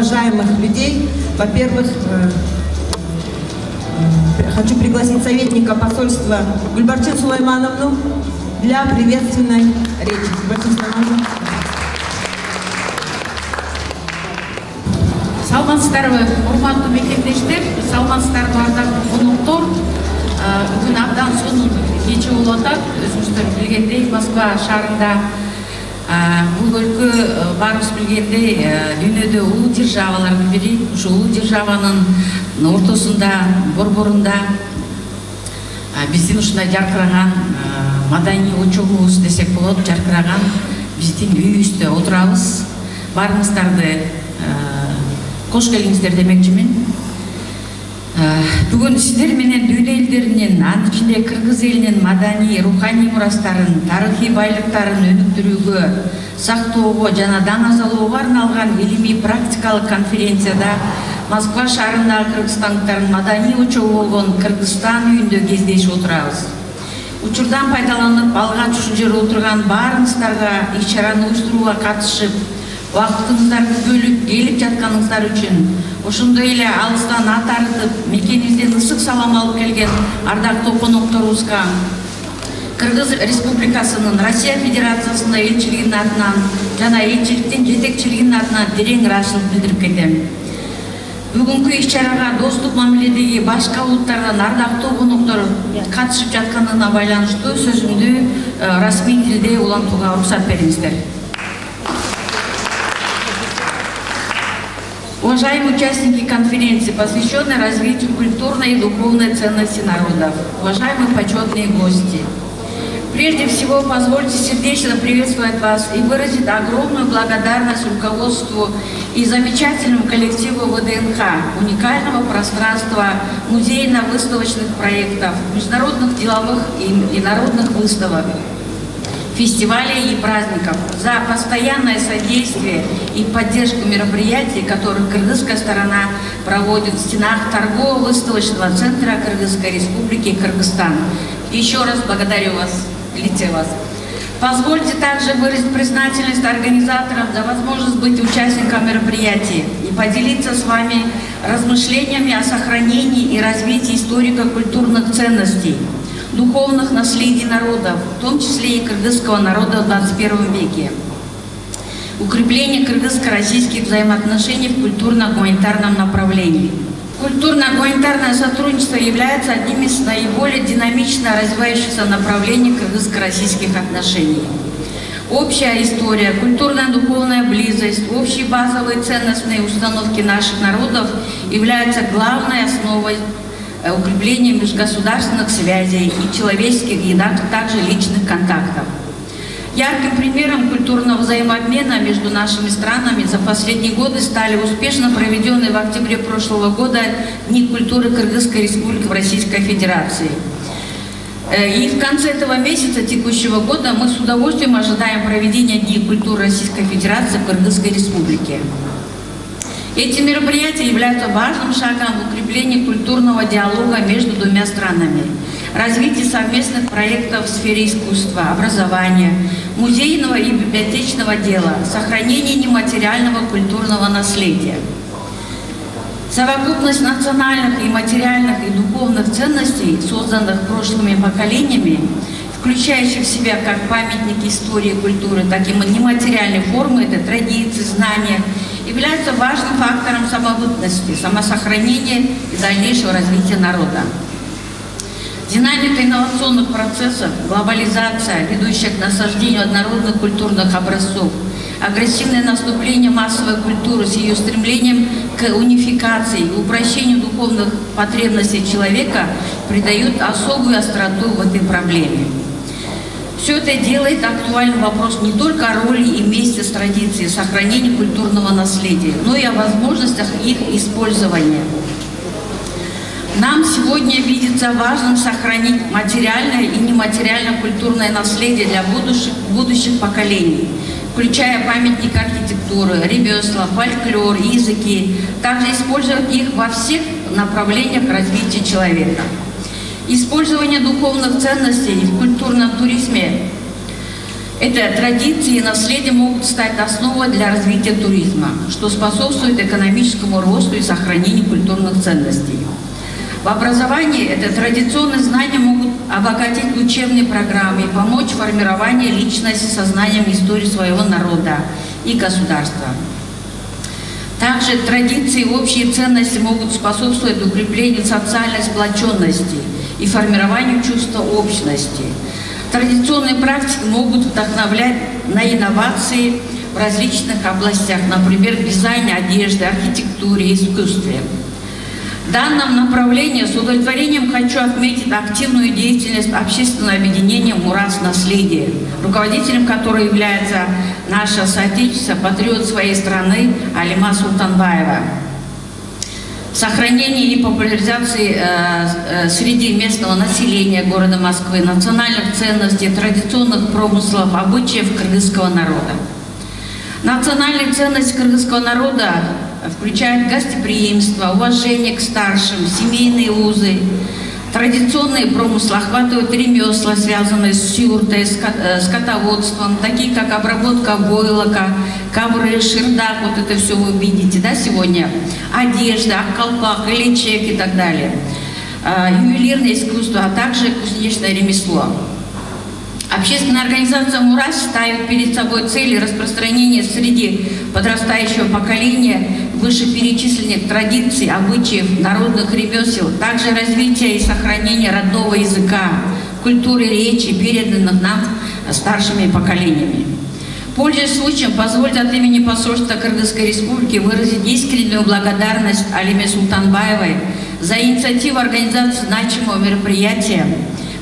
уважаемых людей. Во-первых, хочу пригласить советника посольства Гульбарчин Сулаймановну для приветственной речи. Гульбарчин Сулаймановна. Саламатсыздарбы, урматтуу мекендештер, саламатсыздарбы ардактуу конуктор. Бүгүн абдан сонун кече болуп атат. Өзүңүздөр билгендей, Москва шаарында бул өлкө баарыбыз билгендей дүйнөдө улуу державалардын бири. Ушул улуу державанын ортосунда, борборунда биздин ушундай жаркыраган маданий очогубуз десек болот, жаркыраган биздин үйүбүздө отурабыз. Баарыңыздарды кош келиңиздер демекчимин. Бүгүн сиздер менен дүйнө элдеринин, анын ичинде Кыргыз элинин маданий, руханий мурастарын, тарыхый байлыктарын өнүктүрүүгө, сактоого жана даңазалоого арналган илимий практикалык конференцияда Москва шаарындагы кыргызстандыктардын маданий очогу болгон Кыргызстан үйүндө кездешип отурабыз. Учурдан пайдаланып, алгач ушул жерде отурган баарыңыздарга иш-чараны уюштурууга катышып, вакытыңыздарды бөлүп келип жатканыңыздар үчүн, ошондой эле алыстан ат арытып, мекенибизден ысык салам алып келген ардактуу конокторубузга Кыргыз Республикасынын Россия Федерациясына элчилигинин атынан жана элчиликтин жетекчилигинин атынан терең ыраазычылык билдирип кетем. Бүгүнкү иш-чарага достук мамиледеги башка улуттардан ардактуу коноктор катышып жатканына байланыштуу сөзүмдү расмий тилде улантууга уруксат бериңиздер. Уважаемые участники конференции, посвященной развитию культурной и духовной ценности народов, уважаемые почетные гости, прежде всего позвольте сердечно приветствовать вас и выразить огромную благодарность руководству и замечательному коллективу ВДНХ, уникального пространства музейно-выставочных проектов, международных деловых и народных выставок, фестивалей и праздников, за постоянное содействие и поддержку мероприятий, которые кыргызская сторона проводит в стенах торгово-выставочного центра Кыргызской Республики Кыргызстан. Еще раз благодарю вас, в лице вас. Позвольте также выразить признательность организаторам за возможность быть участником мероприятия и поделиться с вами размышлениями о сохранении и развитии историко-культурных ценностей, духовных наследий народов, в том числе и кыргызского народа в 21 веке. Укрепление кыргызско-российских взаимоотношений в культурно-гуманитарном направлении. Культурно-гуманитарное сотрудничество является одним из наиболее динамично развивающихся направлений кыргызско-российских отношений. Общая история, культурно-духовная близость, общие базовые ценностные установки наших народов являются главной основой укрепления межгосударственных связей и человеческих, и также личных контактов. Ярким примером культурного взаимообмена между нашими странами за последние годы стали успешно проведенные в октябре прошлого года Дни культуры Кыргызской Республики в Российской Федерации. И в конце этого месяца текущего года мы с удовольствием ожидаем проведения Дней культуры Российской Федерации в Кыргызской Республике. Эти мероприятия являются важным шагом в укреплении культурного диалога между двумя странами, развитие совместных проектов в сфере искусства, образования, музейного и библиотечного дела, сохранение нематериального культурного наследия. Совокупность национальных и материальных и духовных ценностей, созданных прошлыми поколениями, включающих в себя как памятники истории и культуры, так и нематериальные формы, это традиции, знания, являются важным фактором самобытности, самосохранения и дальнейшего развития народа. Динамика инновационных процессов, глобализация, ведущая к насаждению однородных культурных образцов, агрессивное наступление массовой культуры с ее стремлением к унификации и упрощению духовных потребностей человека придают особую остроту в этой проблеме. Все это делает актуальным вопрос не только о роли и месте с традицией сохранения культурного наследия, но и о возможностях их использования. Нам сегодня видится важным сохранить материальное и нематериальное культурное наследие для будущих поколений, включая памятники архитектуры, ремесла, фольклор, языки, также использовать их во всех направлениях развития человека. Использование духовных ценностей в культурном туризме – это традиции и наследие могут стать основой для развития туризма, что способствует экономическому росту и сохранению культурных ценностей. В образовании это традиционные знания могут обогатить учебные программы и помочь в формировании личности сознанием истории своего народа и государства. Также традиции и общие ценности могут способствовать укреплению социальной сплоченности и формированию чувства общности. Традиционные практики могут вдохновлять на инновации в различных областях, например, в дизайне одежды, архитектуре и искусстве. В данном направлении с удовлетворением хочу отметить активную деятельность общественного объединения «Мурас наследие», руководителем которой является наша соотечественница, патриот своей страны Алима Султанбаева. Сохранение и популяризации среди местного населения города Москвы национальных ценностей, традиционных промыслов, обычаев кыргызского народа. Национальные ценности кыргызского народа включают гостеприимство, уважение к старшим, семейные узы. Традиционные промыслы охватывают ремесла, связанные с юртой, скотоводством, такие как обработка войлока, ковры, шердак, вот это все вы видите, да, сегодня, одежда, колпак, ильичек и так далее. Ювелирное искусство, а также кузнечное ремесло. Общественная организация «Мурас» ставит перед собой цели распространения среди подрастающего поколения вышеперечисленных традиций, обычаев, народных ремесел, также развития и сохранения родного языка, культуры речи, переданных нам старшими поколениями. Пользуясь случаем, позвольте от имени посольства Кыргызской Республики выразить искреннюю благодарность Алиме Султанбаевой за инициативу организации значимого мероприятия,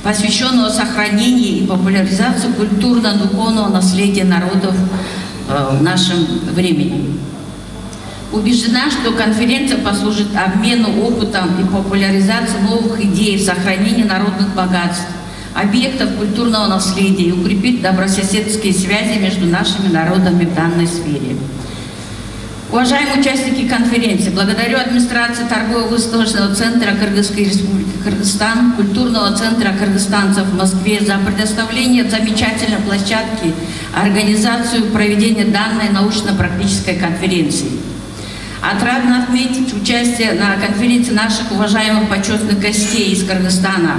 посвященного сохранению и популяризации культурно-духовного наследия народов в нашем времени. Убеждена, что конференция послужит обмену опытом и популяризации новых идей в сохранении народных богатств, объектов культурного наследия и укрепит добрососедские связи между нашими народами в данной сфере. Уважаемые участники конференции, благодарю администрацию торгово-выставочного центра Кыргызской Республики Кыргызстан, культурного центра кыргызстанцев в Москве за предоставление замечательной площадки, организацию проведения данной научно-практической конференции. Отрадно отметить участие на конференции наших уважаемых почетных гостей из Кыргызстана,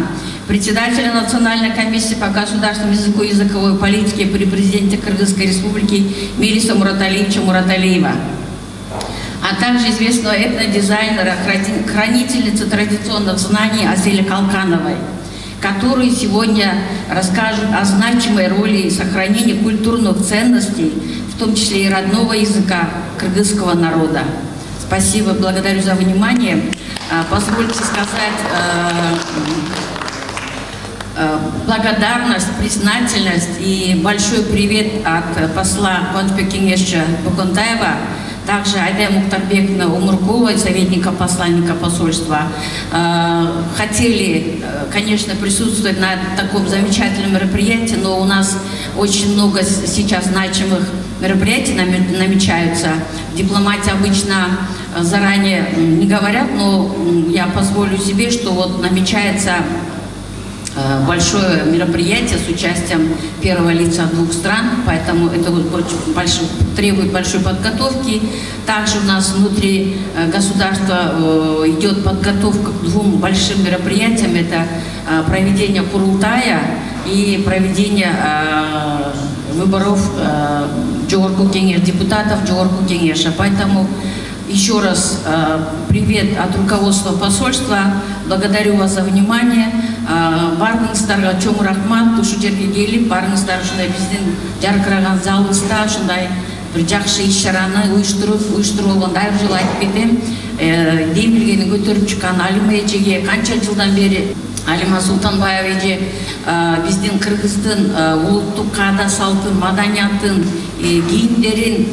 председателя Национальной комиссии по государственному языку и языковой политике при президенте Кыргызской республики Мириса Мураталиевича Мураталиева, а также известного этнодизайнера, хранительницы традиционных знаний Азели Калкановой, которые сегодня расскажут о значимой роли сохранения культурных ценностей, в том числе и родного языка кыргызского народа. Спасибо, благодарю за внимание. Позвольте сказать благодарность, признательность и большой привет от посла Конфекингеша Буконтаева, также Айда Мухтарбековна Умуркова, советника посланника посольства. Хотели, конечно, присутствовать на таком замечательном мероприятии, но у нас очень много сейчас значимых мероприятий намечаются. Дипломаты обычно заранее не говорят, но я позволю себе, что вот намечается большое мероприятие с участием первого лица двух стран, поэтому это вот требует большой подготовки. Также у нас внутри государства идет подготовка к двум большим мероприятиям. Это проведение Курултая и проведение выборов депутатов Джогорку Кеңеша. Поэтому еще раз привет от руководства посольства. Благодарю вас за внимание. Барыңыздарга чоң рахмат, ушу жерге келип, барыңыздар ушундай биздин жаркыраган залыбызда ушундай бир жакшы иш-чараны уюштуруп болгон айрым жолу айтып кетем. Демилгени көтөрүп чыккан Алима эжеге канча жылдан бери Алима Султанбаева эже биздин кыргыздын улуттук каада салтын, маданиятын, кийимдерин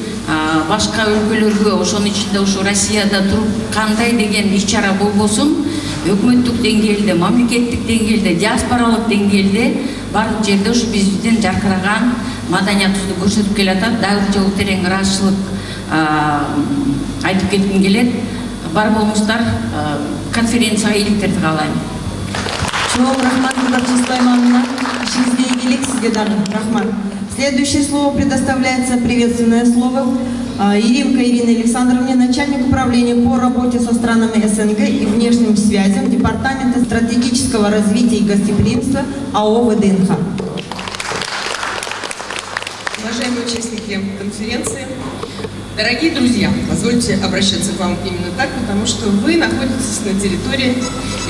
башка өлкөлөргө, ошонун ичинде ушу Россияда туруп кандай деген иш-чара болбосун, өкмөттүк деңгээлде, мамлекеттик деңгээлде, диаспоралык деңгээлде барлык жерде ушу биздин жаркыраган маданиятыбызды көрсөтүп келатат. Дагы жолу терең ыраазычылык айтып кетким келет. Бар болуңуздар, конференцияга ийгиликтерди каалайм. Чоң рахмат, Гүлбарчын Сулаймановна. Ишиңизге ийгилик, сизге дагы рахмат. Следующее слово предоставляется, приветственное слово, Еремко Ирине Александровне, начальник управления по работе со странами СНГ и внешним связям Департамента стратегического развития и гостеприимства АО ВДНХ. Уважаемые участники конференции, дорогие друзья, позвольте обращаться к вам именно так, потому что вы находитесь на территории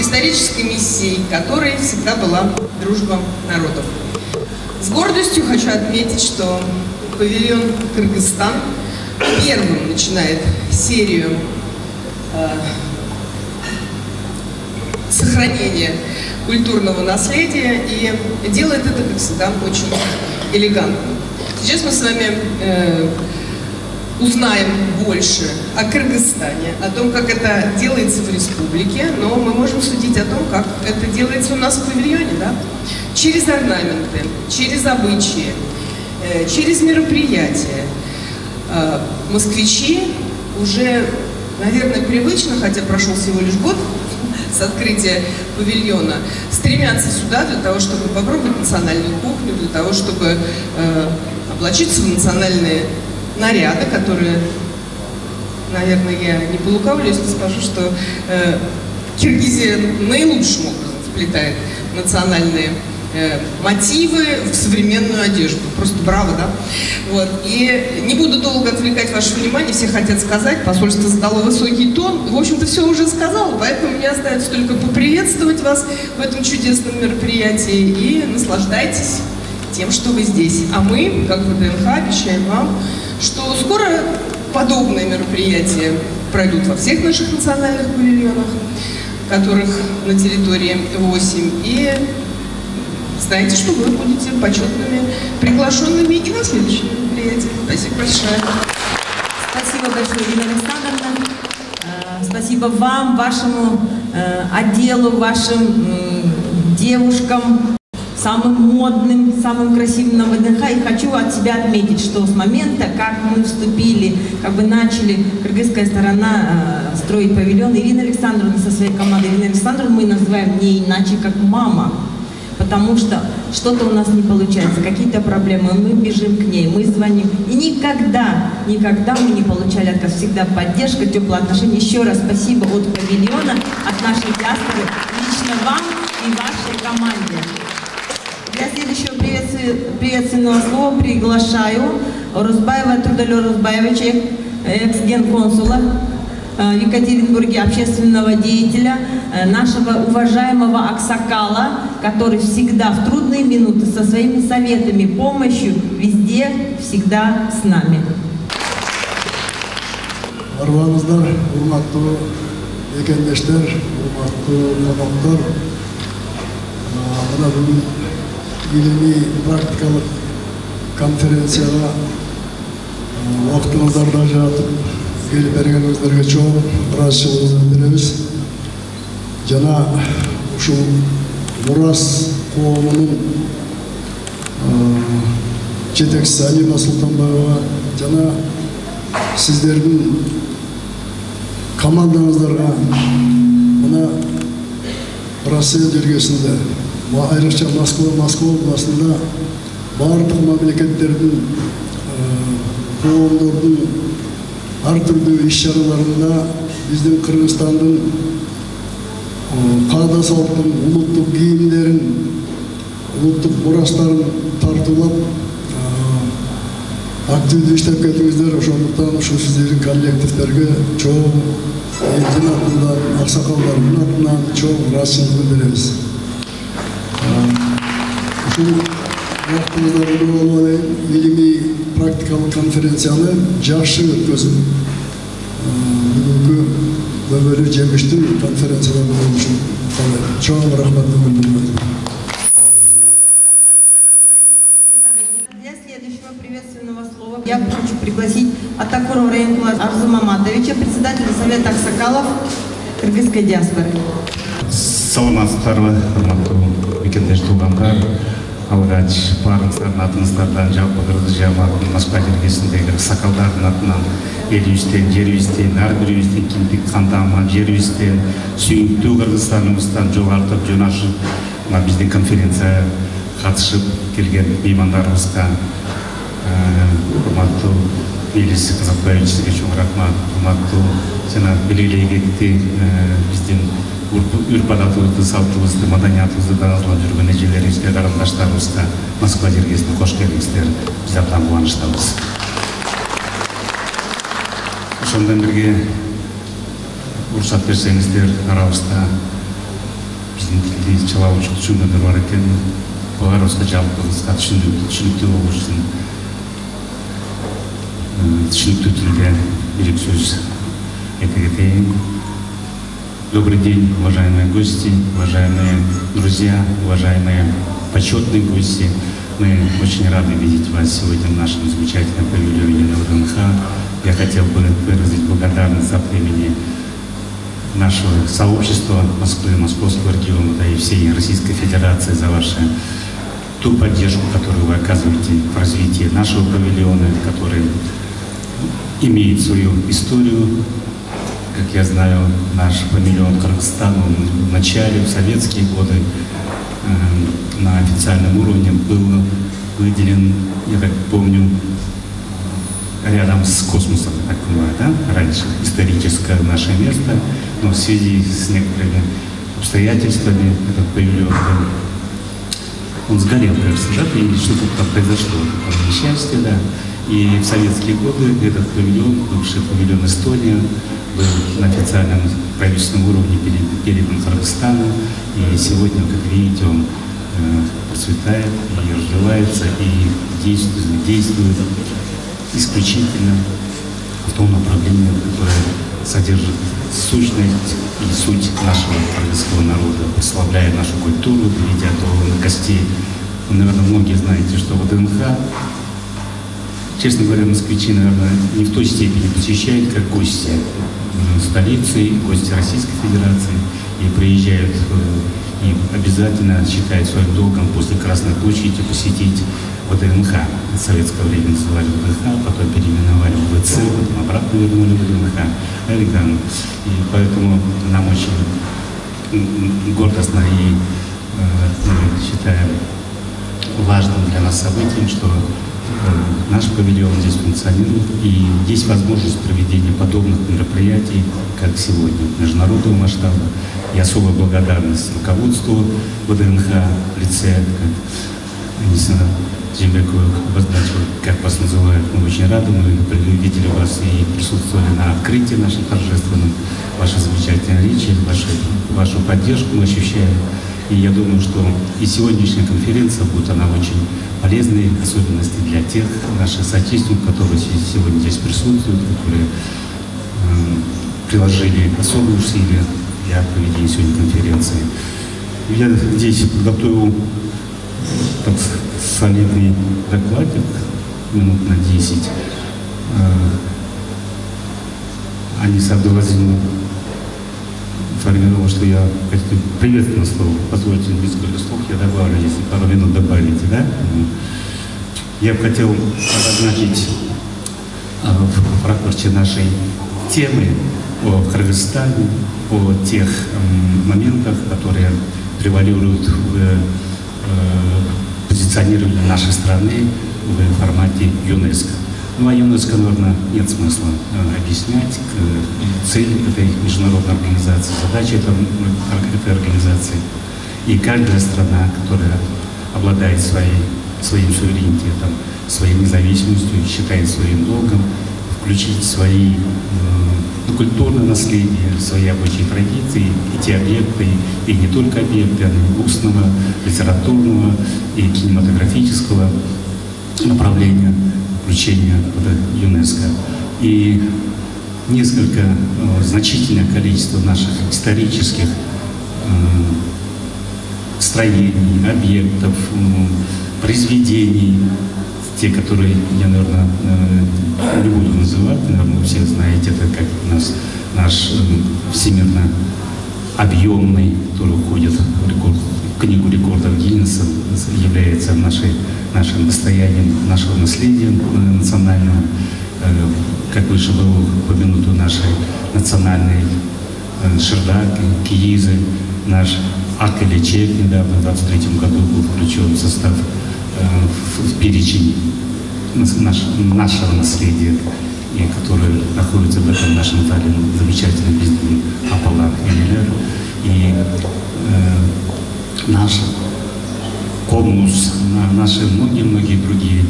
исторической миссии, которой всегда была дружба народов. С гордостью хочу отметить, что павильон Кыргызстан первым начинает серию сохранения культурного наследия и делает это, как всегда, очень элегантно. Сейчас мы с вами узнаем больше о Кыргызстане, о том, как это делается в республике, но мы можем судить о том, как это делается у нас в павильоне, да? Через орнаменты, через обычаи, через мероприятия. Москвичи уже, наверное, привычно, хотя прошел всего лишь год с открытия павильона, стремятся сюда для того, чтобы попробовать национальную кухню, для того, чтобы облачиться в национальные наряды, которые, наверное, я не полукавлю, если скажу, что Киргизия наилучшим образом вплетает национальные мотивы в современную одежду. Просто браво, да? Вот. И не буду долго отвлекать ваше внимание, все хотят сказать, посольство задало высокий тон. В общем-то, все уже сказала, поэтому мне остается только поприветствовать вас в этом чудесном мероприятии и наслаждайтесь тем, что вы здесь. А мы, как ВДНХ, обещаем вам, что скоро подобные мероприятия пройдут во всех наших национальных павильонах, которых на территории 8. И знаете, что вы будете почетными приглашенными и на следующем мероприятии. Спасибо большое. Спасибо большое, Ирина Александровна. Спасибо вам, вашему отделу, вашим девушкам, самым модным, самым красивым на ВДНХ. И хочу от себя отметить, что с момента, как мы вступили, как бы начали кыргызская сторона строить павильон, Ирина Александровна со своей командой, Ирина Александровна мы называем не иначе, как мама. Потому что что-то у нас не получается, какие-то проблемы, мы бежим к ней, мы звоним. И никогда мы не получали отказ, всегда поддержка, теплые отношения. Еще раз спасибо от павильона, от нашей диаспоры, лично вам. и вашей команде. Для следующего приветственного слова приглашаю Рузбаева Трудалё Рузбаевича, экс-генконсула в Екатеринбурге, общественного деятеля, нашего уважаемого Аксакала, который всегда в трудные минуты со своими советами, помощью везде, всегда с нами. Арваныздар, урматтуу экендештер, урматтуу коноктор, мына бүгүн илимий практикалык конференцияга убактыңыздарда жатып келип бергениңиздерге чоң ыраазычылыгыбызды билдиребиз. Жана ушул Мурас коомунун жетекчиси Алима Султанбаева жана сиздердин командаңыздарга мына Россия жергесинде, айрыкча Москва областында бардык мамлекеттердин, коомдордун ар түрдүү иш-чараларында биздин Кыргызстандын каада салттын улуттук кийимдерин, улуттук мурастарын тартуулап активдүү иштеп кетиңиздер. Ошондуктан ушу сиздердин коллективдерге чоң элдин атынан, аксакалдардын атынан чоң ыраазычылык билдиребиз. Ушул убактыңыздарды болуп алайын, илимий практикалык конференцияны жакшы өткөзүп, бүгүнкү көбөлү жемиштүү конференциядан болушун каалайм. Чоң рахмат білдірмедім. Для следующего приветственного слова я хочу пригласить Атакурова Районкула Арзу Маматовича, председателя Совета Аксакалов кыргызской диаспоры. Саламатсыздарбы, урматтуу мекендеш туугандар. Алгач баарыңыздардын атыңыздардан жалпы кыргыз жамаатынын Москва жергесиндеги аксакалдардын атынан элибизден, жерибизден, ар бирибиздин кинтик кандаман жерибизден, сүйүктүү Кыргызстаныбыздан жогартып жөнашып, биздин конференцияга катышып келген меймандарыбызга, урматтуу Элис Казакбаевич, сизге чоң рахмат. Урматтуу жана белгилей кетти биздин үрп-адатыбызды, салтыбызды, маданиятыбызды дагазалап жүргөн эжелерибизге, карындаштарыбызга Москва жергесине кош келиңиздер. Биз абдан кубанычтабыз. Ошондон бирге уруксат берсеңиздер, арабызда биздин тилди чылабычы түшүнгөндөр бар экен. Баарыбызга жалпыбызга түшүнүктүү болуш үчүн түшүнүктүү түрдө бир сөз айта кетейин. Добрый день, уважаемые гости, уважаемые друзья, уважаемые почетные гости. Мы очень рады видеть вас сегодня в нашем замечательном павильоне на ВДНХ. Я хотел бы выразить благодарность от имени нашего сообщества Москвы, Московского региона, да и всей Российской Федерации за ту поддержку, которую вы оказываете в развитии нашего павильона, который имеет свою историю. Как я знаю, наш павильон Кыргызстана в начале, в советские годы, на официальном уровне был выделен, я так помню, рядом с космосом, так бывает, да? Раньше историческое наше место, но в связи с некоторыми обстоятельствами этот павильон он сгорел, кажется, да? И что-то там произошло, несчастье, да. И в советские годы этот павильон, бывший павильон Эстония, был на официальном правительственном уровне передан Кыргызстану. И сегодня, как видите, он процветает и развивается, и действует исключительно в том направлении, которое содержит сущность и суть нашего кыргызского народа, прославляя нашу культуру, доведя до гостей. Наверное, многие знаете, что ВДНХ, честно говоря, москвичи, наверное, не в той степени посещают, как гости столицы, гости Российской Федерации, и приезжают и обязательно считают своим долгом после Красной площади посетить ВДНХ. В советское время называли ВДНХ, потом переименовали в ВЦ, потом обратно вернули в ВДНХ. И поэтому нам очень гордостно и мы считаем важным для нас событием, что наш павильон здесь функционирует, и есть возможность проведения подобных мероприятий, как сегодня, международного масштаба. И особая благодарность руководству ВДНХ в лице, как Анисина Зембекова обозначила, как вас называют. Мы очень рады, мы видели вас и присутствовали на открытии нашем торжественном, ваши замечательные речи, вашу поддержку мы ощущаем. И я думаю, что и сегодняшняя конференция будет она очень полезной, в особенности для тех наших соотечественников, которые сегодня здесь присутствуют, которые приложили особые усилия для проведения сегодня конференции. Я здесь подготовил солидный докладик, минут на 10. Аниса Абдулазимовна информировал, что я приветственное слово, позвольте без слов, я добавлю, если пару минут добавите, да? Я бы хотел обозначить в ракурсе нашей темы о Кыргызстане, о тех моментах, которые превалируют в позиционировании нашей страны в формате ЮНЕСКО. Ну, а ЮНЕСКО, наверное, нет смысла объяснять цель этой международной организации, задачи этой организации. И каждая страна, которая обладает своим суверенитетом, своей независимостью, считает своим долгом включить свои культурное наследие, свои обычаи, традиции, и те объекты, и не только объекты, но и устного, литературного и кинематографического направления включения в ЮНЕСКО. И несколько значительное количество наших исторических строений, объектов, произведений, те, которые я, наверное, не буду называть, наверное, вы все знаете, это как у нас наш всемирно объемный, который входит в книгу рекордов Гиннесса, является нашим достоянием, нашего наследия национального. Как выше было упомянуто, наши национальные шердаки, киизы, наш Акелечек недавно, в 2023 году, был включен в состав, в перечень нашего наследия, и который находится в этом нашем зале, замечательном бизнесе Апалах и наш коммус, наши многие другие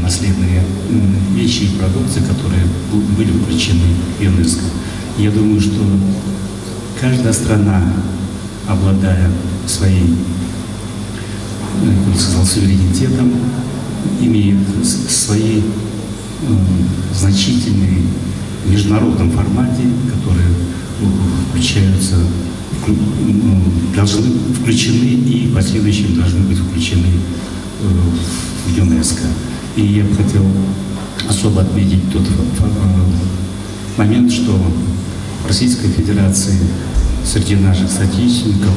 наследные вещи и продукции, которые были включены в ЮНЕСКО. Я думаю, что каждая страна, обладая своим, как сказал, суверенитетом, имеет свои значительные в международном формате, которые включаются, должны включены и в последующем должны быть включены в ЮНЕСКО. И я бы хотел особо отметить тот момент, что в Российской Федерации среди наших соотечественников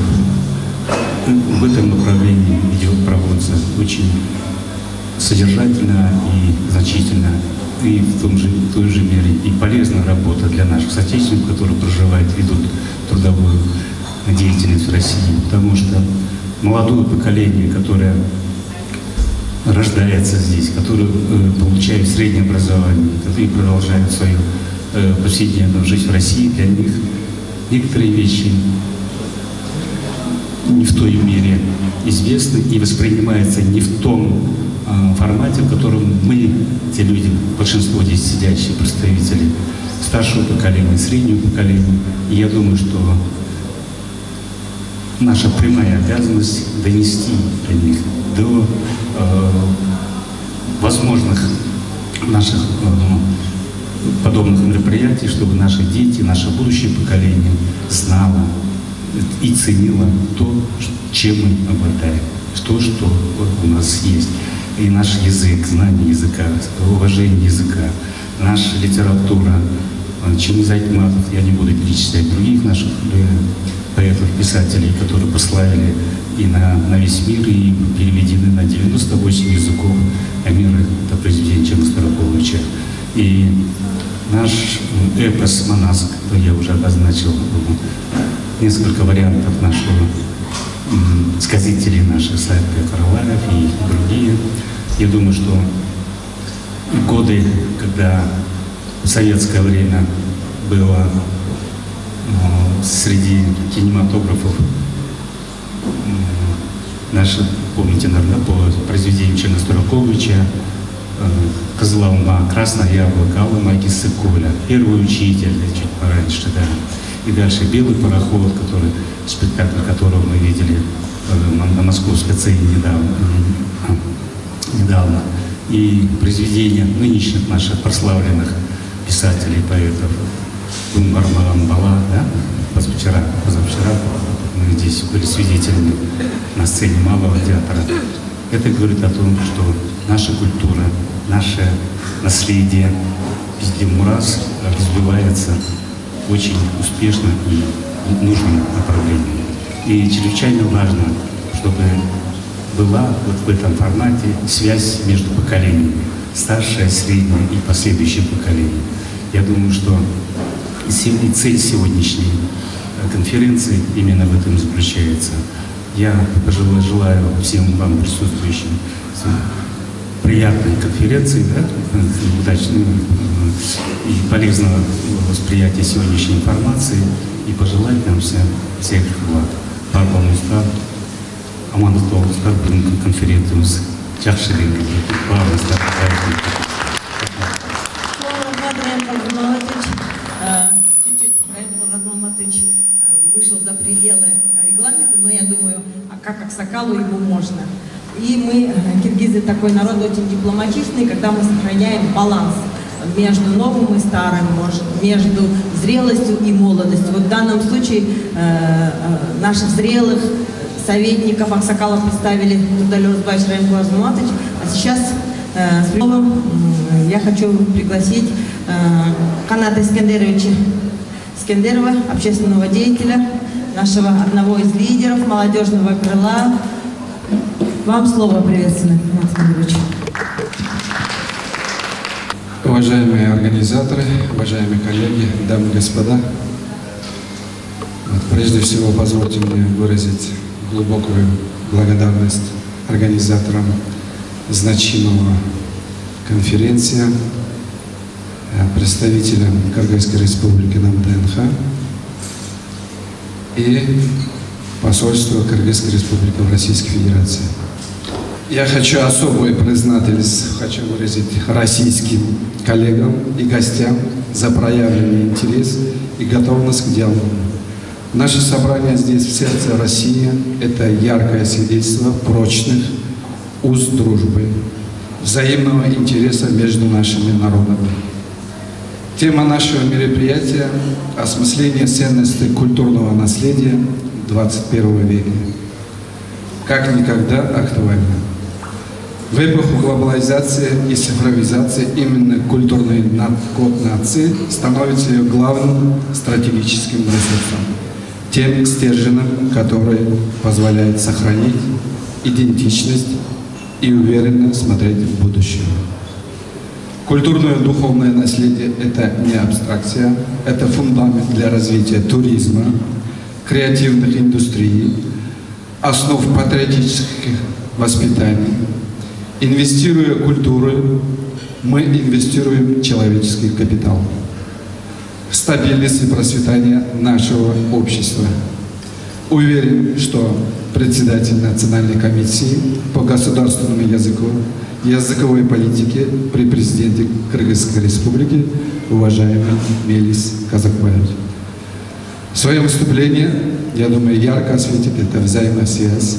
в этом направлении проводится очень содержательно и значительно, и в той же мере и полезная работа для наших соотечественников, которые проживают, ведут трудовую деятельность в России, потому что молодое поколение, которое рождается здесь, которые получают среднее образование, которые продолжают свою повседневную жизнь в России, для них некоторые вещи не в той мере известны и воспринимаются не в том формате, в котором мы, те люди, большинство здесь сидящие представители старшего поколения, среднего поколения, и я думаю, что наша прямая обязанность донести до них, до возможных наших подобных мероприятий, чтобы наши дети, наше будущее поколение знало и ценило то, чем мы обладаем, то, что у нас есть. И наш язык, знание языка, уважение языка, наша литература, Чингиз Айтматов, я не буду перечислять других наших поэтов, писателей, которые прославили и на весь мир, и переведены на 98 языков мира, это произведение Чингиза Тарапуловича. И наш эпос «Манаск», я уже обозначил несколько вариантов нашего сказителей наших, Саакбек Караваев и другие. Я думаю, что годы, когда в советское время было среди кинематографов наши, помните, наверное, по произведению Черносора Колыча «Козловна», «Красное яблоко», «Алла Магисса Коля», «Первый учитель», чуть пораньше, да. И дальше «Белый пароход», который, спектакль которого мы видели на московской сцене недавно. И произведения нынешних наших прославленных писателей, поэтов. Умар Маламбала, да? Позавчера мы здесь были свидетелями на сцене Малого театра. Это говорит о том, что наша культура, наше наследие везде Мурас развивается очень успешно и в нужном направлении. И чрезвычайно важно, чтобы была вот в этом формате связь между поколениями, старшее, среднее и последующее поколение. Я думаю, что и цель сегодняшней конференции именно в этом заключается. Я желаю всем вам присутствующим приятной конференции, да, удачной и полезного восприятия сегодняшней информации и пожелать нам всех благ. Парбал Мустав, Аманда Толстар, конференциус, Чахширин, Парбал Мустав, вышел за пределы регламента, но я думаю, как Аксакалу ему можно. И мы, киргизы, такой народ очень дипломатичный, когда мы сохраняем баланс между новым и старым, между зрелостью и молодостью. Вот в данном случае наших зрелых советников Аксакала представили Тудалёс Байш Раймкул Азматович. А сейчас я хочу пригласить Каната Искендеровича Скендерова, общественного деятеля, нашего одного из лидеров молодежного крыла. Вам слово, приветственно, Канат Искендерович. Уважаемые организаторы, уважаемые коллеги, дамы и господа, прежде всего позвольте мне выразить глубокую благодарность организаторам значимого конференции, представителям Кыргызской республики на МДНХ и посольству Кыргызской республики в Российской Федерации. Я хочу особую признательность выразить российским коллегам и гостям за проявленный интерес и готовность к диалогу. Наше собрание здесь, в сердце России, это яркое свидетельство прочных уз дружбы, взаимного интереса между нашими народами. Тема нашего мероприятия – осмысление ценностей культурного наследия 21 века. Как никогда актуально. В эпоху глобализации и цифровизации именно культурный код нации становится ее главным стратегическим ресурсом, тем стержнем, который позволяет сохранить идентичность и уверенно смотреть в будущее. Культурное и духовное наследие – это не абстракция, это фундамент для развития туризма, креативных индустрий, основ патриотических воспитаний. Инвестируя в культуру, мы инвестируем в человеческий капитал, в стабильность и процветание нашего общества. Уверен, что председатель Национальной комиссии по государственному языку и языковой политике при президенте Кыргызской республики, уважаемый Мелис Казакбаевич. В своем выступлении, я думаю, ярко осветит эта взаимосвязь.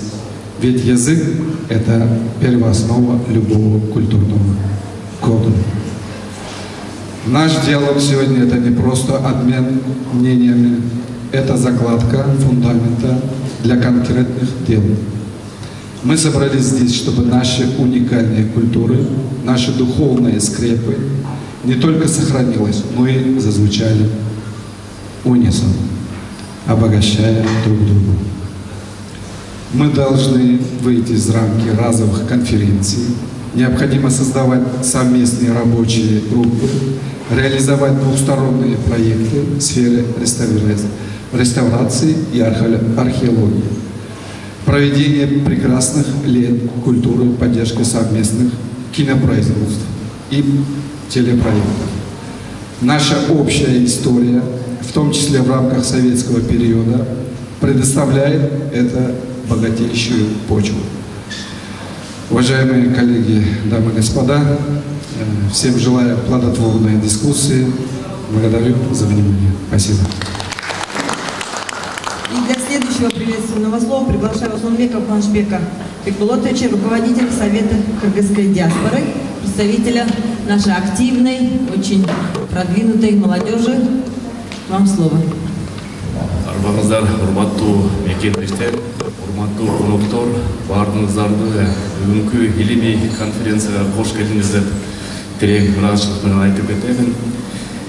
Ведь язык – это первооснова любого культурного кода. Наш диалог сегодня – это не просто обмен мнениями, это закладка фундамента для конкретных дел. Мы собрались здесь, чтобы наши уникальные культуры, наши духовные скрепы не только сохранились, но и зазвучали унисон, обогащая друг друга. Мы должны выйти из рамки разовых конференций. Необходимо создавать совместные рабочие группы, реализовать двухсторонние проекты в сфере реставрации и археологии. проведение прекрасных лет культуры, поддержки совместных кинопроизводств и телепроектов. Наша общая история, в том числе в рамках советского периода, предоставляет это богатейшую почву. Уважаемые коллеги, дамы и господа, всем желаю плодотворной дискуссии. Благодарю за внимание. Спасибо. И для следующего приветственного слова приглашаю Асламбека Куанышбека Бекболотовича, руководителя Совета кыргызской диаспоры, представителя нашей активной, очень продвинутой молодежи. Вам слово. Арбаңыздар, урматтуу мекендештер, урматтуу коноктор, баарыңыздарды бүгүнкү илимий конференцияга кош келиңиздер терең ыраазычылык менен айтып кетемин.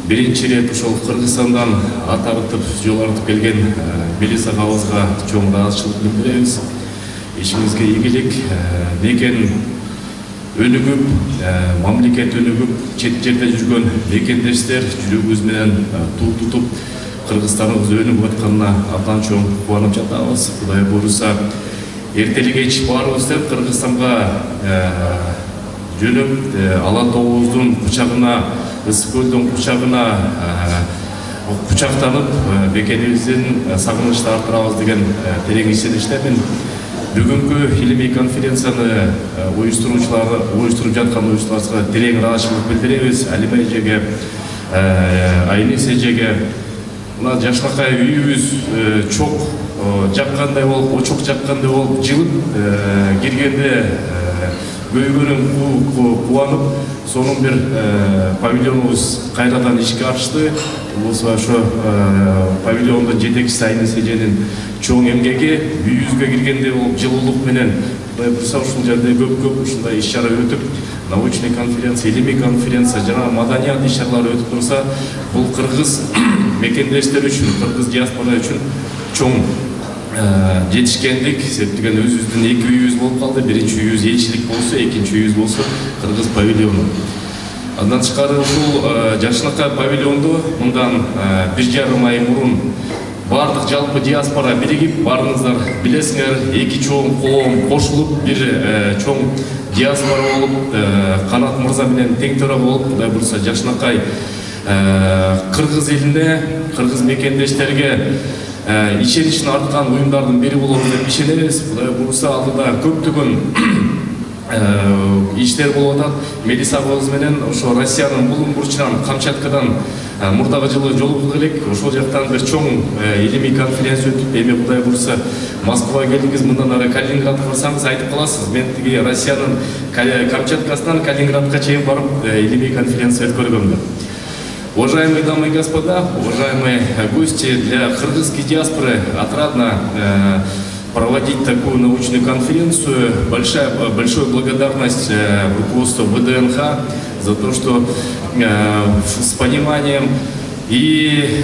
Биринчи рет ушул Кыргызстандан атагытып, жолартып келген Мелис агабызга чоң ыраазычылык билдиребиз. Ишиңизге ийгилик, мекен өнүгүп, мамлекет өнүгүп, чет жерде жүргөн мекендештер жүрөгүбүз менен туу тутуп, Кыргызстаныбыз өнүгүп атканына абдан чоң кубанып жатабыз. Кудай буйруса, эртели кеч баарыбыз деп Кыргызстанга жөнөп, Ала тообуздун кучагына, Ысык көлдүн кучагына кучактанып, мекенибиздин сагынычты артырабыз деген терең ишеничтемин. Бүгүнкү илимий конференцияны уюштуруп жаткан уюштууларга терең ыраазычылык билдиребиз. Алима эжеге, Айнис эжеге, мына жакшынакай үйүбүз чок жаккандай болуп, очок жаккандай болуп, жылып киргенде көйгөнүн кубанып, сонун бир павильонубуз кайрадан ишке ачты. Болсо ошо павильондун жетекчиси Айнис эженин чоң эмгеги, үйүбүзгө киргенде болуп, жылуулук менен, Кудай буйруса ушул жерде көп ушундай иш-чара өтүп, научный конференция, илимий конференция жана маданият иш-чаралары өтүп турса, бул кыргыз мекендештер үчүн, кыргыз диаспора үчүн чоң жетишкендик. Себептен өзүбүздүн эки үйүбүз болуп калды. Биринчи үйүбүз элчилик болсо, экинчи үйүбүз болсо кыргыз павильону. Андан тышкары ушул жакшынакай павильонду мындан 1,5 ай мурун бардык жалпы диаспора биригип, баарыңыздар билесиңер, эки чоң коом кошулуп, бир чоң диаспора болуп, Канат мырза менен тең төрө болуп, Кудай буйруса жакшынакай кыргыз элине, кыргыз мекендештерге ишеничин арткан уюмдардын бири болот деп ишенебиз. Кудай буйруса алдыда көптөгөн иштер болуп атат. Мелис агабыз менен ошо Россиянын булуң бурчунан, Камчаткадан мурдагы жылы жолугуп элек, ошол жактан бир чоң илимий конференция өтүп, эми Кудай буйруса Москвага келдиңиз, мындан ары Калининградка барсаңыз айтып каласыз. Мен тиги Россиянын Камчаткасынан Калининградка чейин барып илимий конференция өткөргөм деп. Уважаемые дамы и господа, уважаемые гости, для кыргызской диаспоры отрадно проводить такую научную конференцию. Большая благодарность руководству ВДНХ за то, что с пониманием и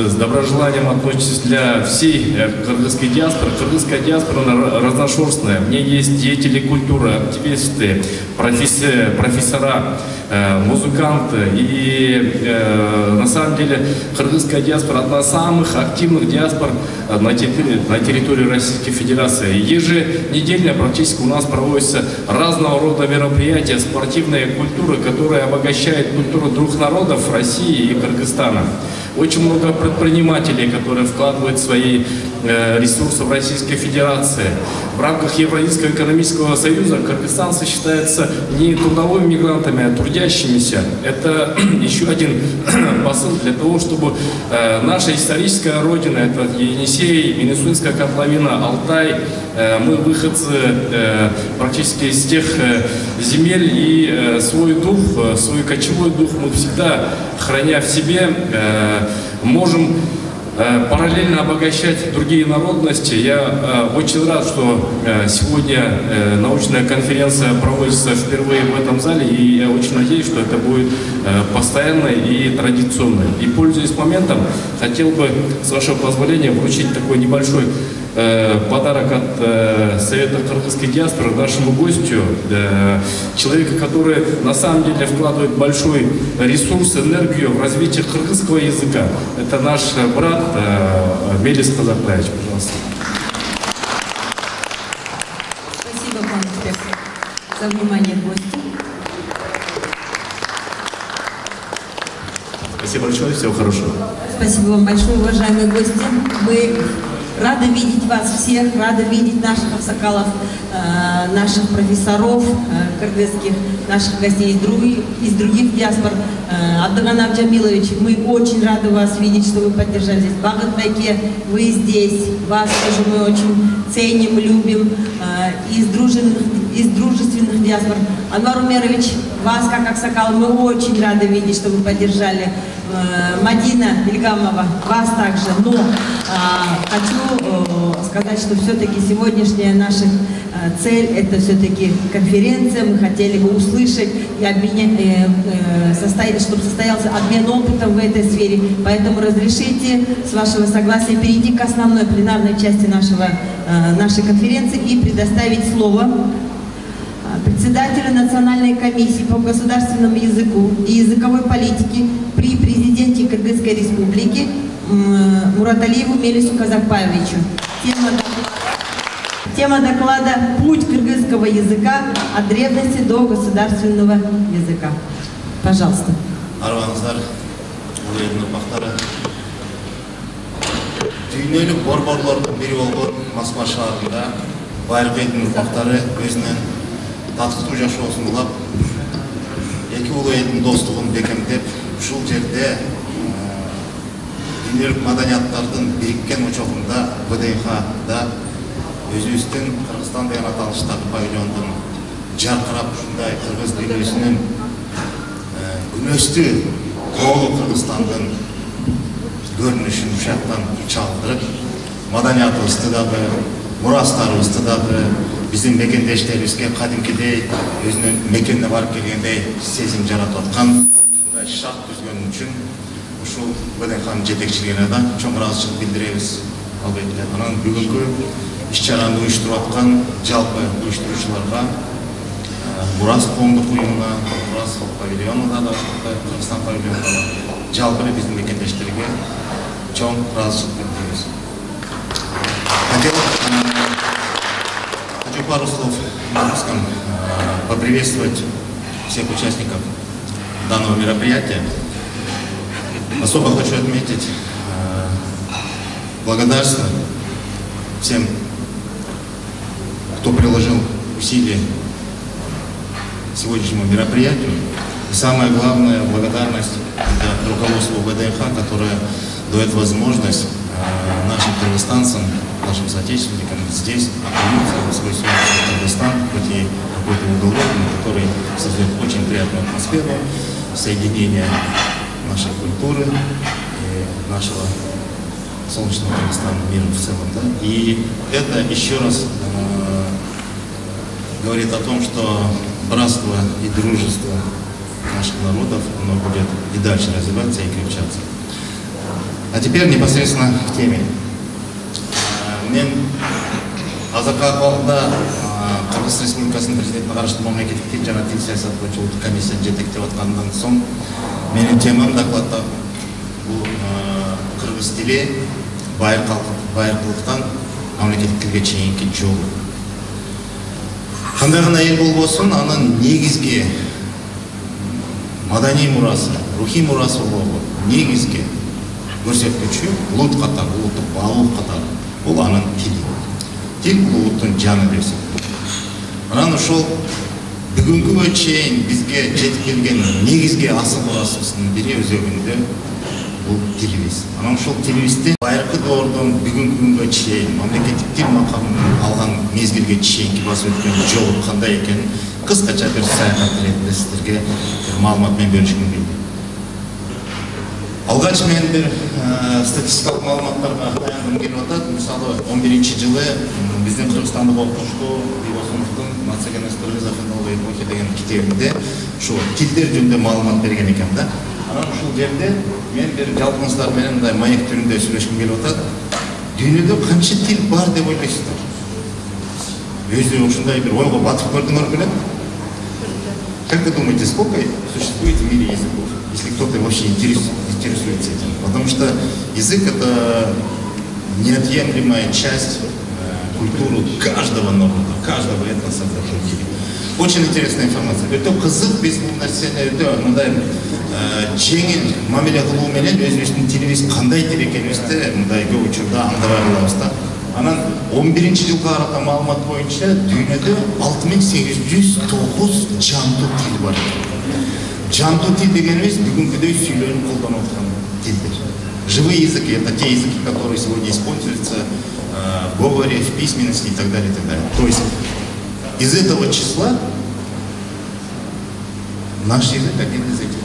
с доброжеланием относитесь для всей кыргызской диаспоры. Кыргызская диаспора разношерстная. В ней есть деятели культуры, активисты, профессора, музыканты. И на самом деле кыргызская диаспора одна из самых активных диаспор на территории Российской Федерации. Еженедельно практически у нас проводятся разного рода мероприятия, спортивная культура, которая обогащает культуру двух народов России и Кыргызстана. Очень много предпринимателей, которые вкладывают свои ресурсы в Российской Федерации. В рамках Евразийского экономического союза кыргызстанцы считаются не трудовыми мигрантами, а трудящимися. Это еще один посыл для того, чтобы наша историческая родина, это Енисей, Минусинская котловина, Алтай, мы выходцы практически из тех земель, и свой дух, свой кочевой дух мы всегда, храня в себе, можем параллельно обогащать другие народности. Я очень рад, что сегодня научная конференция проводится впервые в этом зале, и я очень надеюсь, что это будет постоянной и традиционной. И, пользуясь моментом, хотел бы, с вашего позволения, вручить такой небольшой подарок от Совета кыргызской диаспоры нашему гостю, человека, который на самом деле вкладывает большой ресурс, энергию в развитие кыргызского языка. Это наш брат Мелис Казакбаевич, пожалуйста. за внимание гостю. Спасибо большое, всего хорошего. Спасибо вам большое, уважаемые гости. Мы рады видеть вас всех, рады видеть наших аксакалов, наших профессоров кыргызских, наших гостей из других диаспор. Абдыганап Джамилович, мы очень рады вас видеть, что вы поддержали здесь. Багат Байке, вы здесь, вас тоже мы очень ценим, любим, из дружественных диаспор. Анвар Умерович, вас как аксакал мы очень рады видеть, что вы поддержали. Мадина Ильгамова, вас также. Но хочу сказать, что все-таки сегодняшняя наша цель – это все-таки конференция. Мы хотели бы услышать и чтобы состоялся обмен опытом в этой сфере. Поэтому разрешите, с вашего согласия, перейти к основной пленарной части нашей конференции и предоставить слово председателю Национальной комиссии по государственному языку и языковой политике при президенте Кыргызской республики Мураталиеву Мелису Казакбаевичу. Тема доклада «Путь кыргызского языка от древности до государственного языка». Пожалуйста. Арваңыздар, улайдың ұрпақтары. Түйнелік борборлардың бірі болған Москва шаарында байырғы елдің ұрпақтары өзінен татыктуу жашоосун улап, эки улуу элдин достугун бекемдеп, ушул жерде дүйнөлүк маданияттардын бириккен учогунда ВДХда өзүбүздүн Кыргызстан деген аталыштагы павильондун жаркырап ушундай кыргыз дүйнөсүнүн күнөстүү тоолу Кыргызстандын көрүнүшүн ушактан чагылдырып, маданиятыбызды дагы, мурастарыбызды дагы биздин мекендештерибизге кадимкидей өзүнүн мекенине барып келгендей сезим жаратып аткан ушундай шарт түзгөн үчүн ушул ВДХнын жетекчилигине да чоң ыраазычылык билдиребиз. Албетте, анан бүгүнкү иш-чараны уюштуруп аткан жалпы уюштуруучуларга, Мурас коомдук уюмуна, Мурас павильонуна да, Кыргызстан павильонуна да, жалпы биздин мекендештерге чоң ыраазычылык билдиребиз. Хочу пару слов на русском поприветствовать всех участников данного мероприятия. Особо хочу отметить благодарство всем, кто приложил усилия к сегодняшнему мероприятию. И самое главное, благодарность руководству ВДХ, которое дает возможность нашим кыргызстанцам, нашим соотечественникам здесь окунуться в свой собственный Кыргызстан, хоть и какой-то уголок, который создает очень приятную атмосферу соединения нашей культуры и нашего солнечного Кыргызстана, мира в целом. Да? И это еще раз говорит о том, что братство и дружество наших народов, оно будет и дальше развиваться и крепчаться. А теперь непосредственно в теме. Мен азыркы акыбалда Кыргыз Республикасынын президентине караштуу мамлекеттик тил жана тил саясаты боюнча улуттук комиссияны жетектеп аткандан соң менин темам докладда бул кыргыз тили байыркылыктан мамлекеттик тилге чейинки жол. Кандай гана эл болбосун, анын негизги маданий мурасы, рухий мурасы болгон негизги көрсөткүчү улут катары, улуттук баалуулук катары бул анын тили. Тил бул улуттун жаны берсе. Анан ошол бүгүнкүгө чейин бизге жетип келген негизги асыл мурасыбыздын бири өзөгүндө бул тилибиз. Анан ошол тилибизди байыркы доордон бүгүнкү күнгө чейин мамлекеттик тил макамын алган мезгилге чейинки басып өткөн жол кандай экенин кыскача бир саякат иретинде сиздерге маалымат менен бөлүшкүм келди. Алгач мен бир статистикалык маалыматтарга таянгым келип атат. Мисалы 11-жылы биздин Кыргызстандык окутуучу Бибосуновдун «Национальность Кыргызов новой эпохи» деген китебинде ушу тилдер жөнүндө маалымат берген экен да. Анан ушул жерде мен бир жалпыңыздар менен мындай маек түрүндө сүйлөшкүм келип атат. Дүйнөдө канча тил бар деп ойлойсуздар? Өзү ушундай бир ойго батып көрдүңөр беле? Как вы думаете, сколько существует в мире языков, если кто-то вообще интересуется этим? Потому что язык — это неотъемлемая часть культуры каждого народа, каждого этноса в этом мире. Очень интересная информация. Өтө кызык, биз бул нерсени өтө мындай жеңил мамиле кылуу менен өзүбүздүн тилибиз кандай тил экенибизди мындай көп учурда аңдабай калабыз да. Анан 11-жылга карата маалымат боюнча дүйнөдө 6809 жандуу тил бар. Жандуу тил дегенибиз бүгүнкүдөй сүйлөнүп колдонуп аткан тилдер. Живые языки — это те языки, которые сегодня используются в говоре, в письменности и так далее, и так далее. То есть из этого числа наш язык один из этих.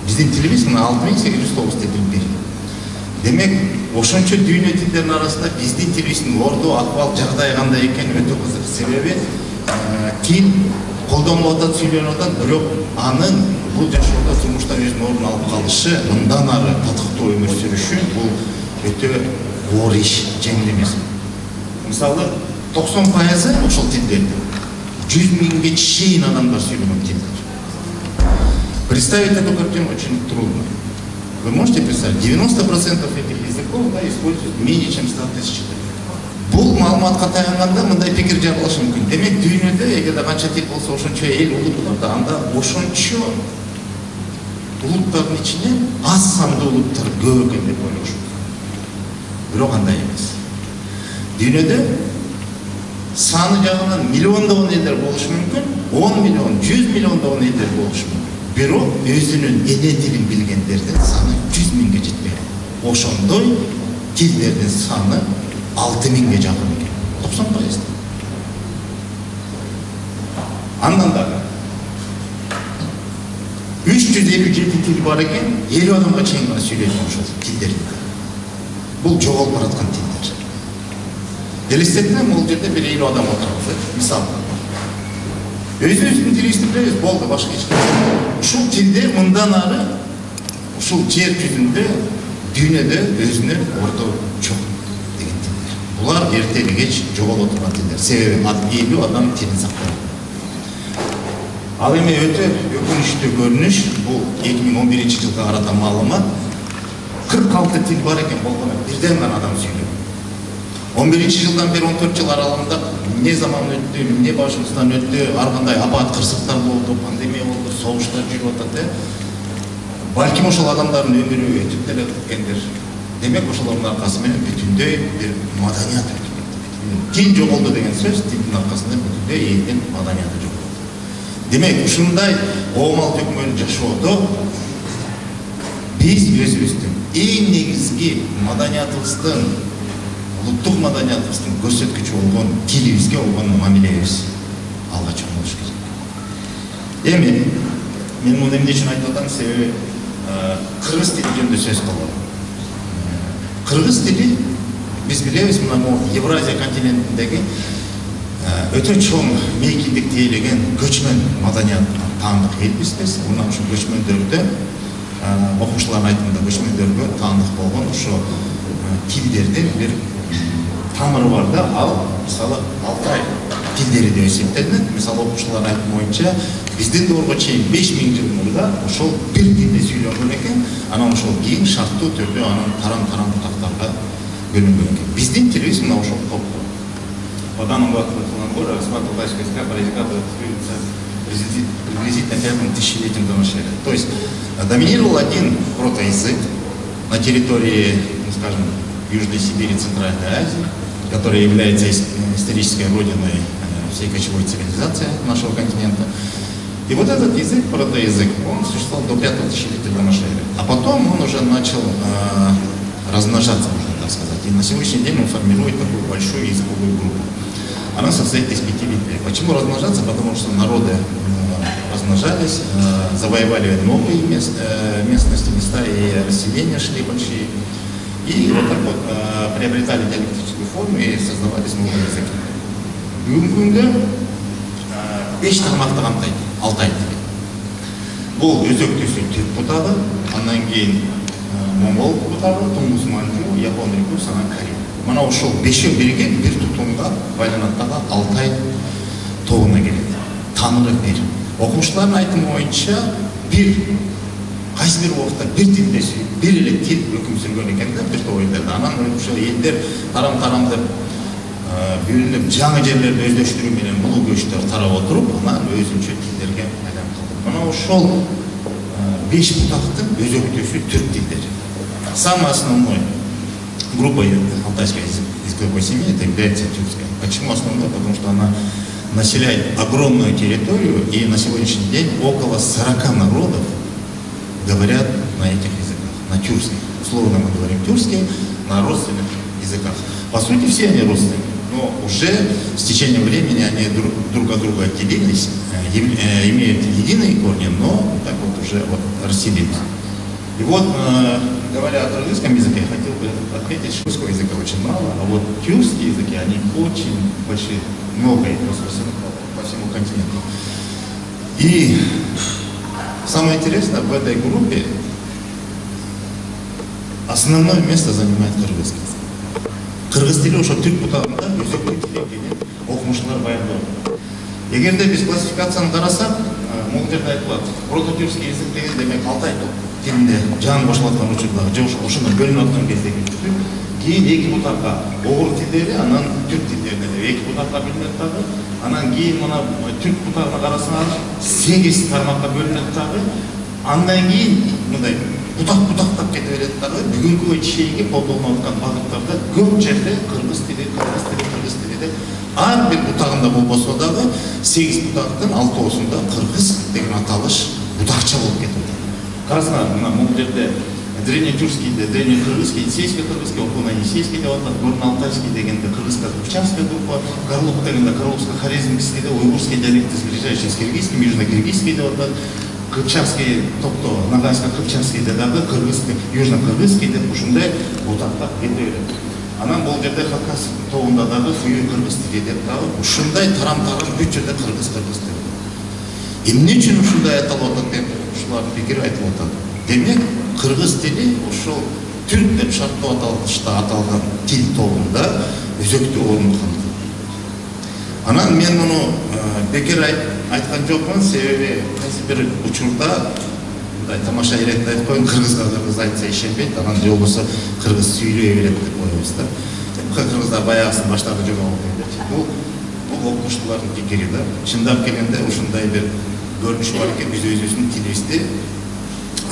Биздин тилибиз мына 6809 тил бир. Демек, ошончо дүйнө тилдеринин арасында биздин тилибиздин орду, акыбал, жагдай кандай экени өтө кызык. Себеби тил колдонулуп атат, сүйлөнүп атат, бирок анын бул жашоодо турмушта өзүнүн ордун алып калышы, мындан ары татыктуу өмүр сүрүшү бул өтө оор иш, жеңил эмес. Мисалы, 90% ошол тилдерди 100 миңге чейин адамдар сүйлөгөн тилдер. Представить эту картину очень трудно. Вы можете представить, 90% этих языков используют менее чем 100 тысяч человек. Бул маалыматка таянганда мындай пикир жаралышы мүмкүн. Демек, дүйнөдө эгерде канча тил болсо ошончо эл улут болот, анда ошончо улуттардын ичинде аз сандуу улуттар көп экен деп ойлошот. Бирок андай эмес. Дүйнөдө саны жагынан миллиондогон элдер болушу мүмкүн, 10 миллион, 100 миллиондогон элдер болушу мүмкүн. Бирок өзүнүн эне тилин билгендердин саны 100 миңге жетпейт. Ошондой тилдердин саны 6 миңге жакын экен. 90%. Андан дагы 357 тил бар экен, 50 адамга чейин гана сүйлөйт ошол тилдерди. Бул жоголуп бараткан тилдер. Элестетсем, бул жерде бир 50 адам отурат. Мисалы, өзүбүздүн тилибизди билебиз, болду, башка эч нерсе. Ушул тилдер мындан ары ушул жер жүзүндө дүйнөдө өзүнүн орду жок деген тилдер. Булар эртеги кеч жоголуп турган тилдер. Себеби 50 адам тилин сактайт. Ал эми өтө өкүнүчтүү көрүнүш, бул 2011-жылга карата маалымат 46 тил бар экен, болгону бирден гана адам сүйлөйт. 11-жылдан бери 14 жыл аралыгында эмне заман өттү, эмне башыбыздан өттү, ар кандай апат, кырсыктар болду, пандемия болду, согуштар жүрүп атат. Балким ошол адамдардын өмүрү өтүп деле кеткендир. Демек, ошолордун аркасы менен бүтүндөй бир маданият өтүп кетти. Тил жоголду деген сөз, тилдин аркасында бүтүндөй элдин маданияты жоголду. Демек, ушундай оомал төкмөн жашоодо биз өзүбүздүн эң негизги маданиятыбыздын, улуттук маданиятыбыздын көрсөткүчү болгон тилибизге болгон мамилебиз алга чоңолуш керек. Эми мен муну эмне үчүн айтып атам, себеби кыргыз тили жөнүндө сөз кылып. Кыргыз тили биз билебиз, мына Евразия континентиндеги өтө чоң мейкиндикти ээлеген көчмөн маданият таандык элбиз. Мына ушул көчмөндөрдө окумуштуулардын айтымында көчмөндөргө таандык болгон ошо тилдердин бир тамыры бар да, ал мисалы Алтай тилдери деп эсептелинет. Мисалы окумуштуулардын айтымы боюнча биздин доорго чейин 5000 жыл мурда ошол бир тилде сүйлөнгөн экен, анан ошол кийин шарттуу түрдө анын тарам-тарам бутактарга бөлүнгөн экен. Биздин тилибиз мына ошол топ. По данным Лангора, рассматривал языка предикатор приблизительно 5 тысячелетием до нашей эры. То есть доминировал один протоязык на территории, скажем, Южной Сибири, Центральной Азии, которая является исторической родиной всей кочевой цивилизации нашего континента. И вот этот язык, протоязык, он существовал до 5 тысячелетия до нашей эры. А потом он уже начал размножаться, можно так сказать. И на сегодняшний день он формирует такую большую языковую группу. Она состоит из 5 ветвей. Почему размножаться? Потому что народы размножались, завоевали новые местности, места, и расселения шли большие. И вот так вот приобретали диалектическую форму и создавались новые языки. Бүгүнкү күндө 5 тармакты камтайт Алтай тили. Бул өзөктүүсү түрк бутагы, андан кийин моңгол бутагы, туңгус манжу, япон рекурс, анан корей. Мана ошол 5-өө биригип бир тутумга байланат дагы Алтай тобуна келет. Тамыры бир. Окумуштуулардын айтымы боюнча кайсы бир убакта бир тилде бир эле тил өкүм сүргөн экен да, бир топ элдерде. Анан ошол элдер тарам-тарам деп бөлініп жаңы жерлерді өздөштүрүү менен бул көчтөр тарап отуруп, анан өзүнчө тилдерге айланып калды. Мына ошол 5 бутактын өзөктүүсү түрк тилдери. Самый основной группой алтайской языковой семьи это является тюркская. Почему основной? Потому что она населяет огромную территорию, и на сегодняшний день около 40 народов говорят на этих языках, на тюркских. Условно мы говорим тюркские, на родственных языках. По сути, все они родственники, но уже с течением времени они друг от друга отделились, имеют единые корни, но так вот уже вот расселились. И вот, говоря о кыргызском языке, я хотел бы отметить, что русского языка очень мало, а вот тюркские языки, они очень большие, много их по всему континенту. И самое интересное, в этой группе основное место занимает кыргызский язык. Кыргыз тили ошо түрк бутагында өзөктүк тилдерге окумуштуулар баяндоо. Эгерде биз классификацияны карасак, могул жерде айтылат, прототюркский язык деген демек Алтай тилинде жан кошулаткан учурдагы же ошондо бөлүнүп аткан кездеги түрк, кийин эки бутакка огур тилдери, анан түрк тилдерине деп эки бутакка бөлүнөт дагы, анан кийин мына түрк бутагына карасаңар 8 тармакка бөлүнөт дагы, андан кийин мындай бутак-бутактап кете берет дагы, бүгүнкү чейинки колдонулуп аткан багыттарда көп жерде кыргыз тили деп ар бир бутагында болбосо дагы 8 бутактын 6-оосунда кыргыз деген аталыш бутакча болуп кетип атат. Карасаңар, мына могул жерде древнетюркский, древнекыргызский, енисейский-кыргызский, окуно-енисейский деп атат, горно-алтайский дегенде кыргызско-кыпчакская группа, Карлук дегенде карловско-хорезмский деп, уйгурский диалекты сближающий с киргизским, южно-киргизский деп атат, кыпчакский, топто нагайско-кыпчакский деп дагы кыргызский, южно-кыргызский деп ушундай бутактап кете берет. Анан бул жерде Кавказ тобунда дагы фуюй кыргыз тили деп дагы ушундай тарам-тарам бүт жерде кыргыз деп. Эмне үчүн ушундай аталып атат деп ушулардын пикири айтылып атат. Демек, кыргыз тили ошол түрк деп шарттуу аталышта аталган тил тобунда өзөктүү орун алган. Анан мен муну бекер айткан жокмун, себеби кайсы бир учурда мындай тамаша иретте айтып коеюн, кыргызга кыргыз айтса ишенбейт, анан же болбосо кыргыз сүйлөй берет деп коебуз да. Кыргыздар баягысын баштары жогобу деп. Бул окумуштуулардын пикири да. Чындап келгенде ушундай бир көрүнүш бар экен, биз өзүбүздүн тилибизди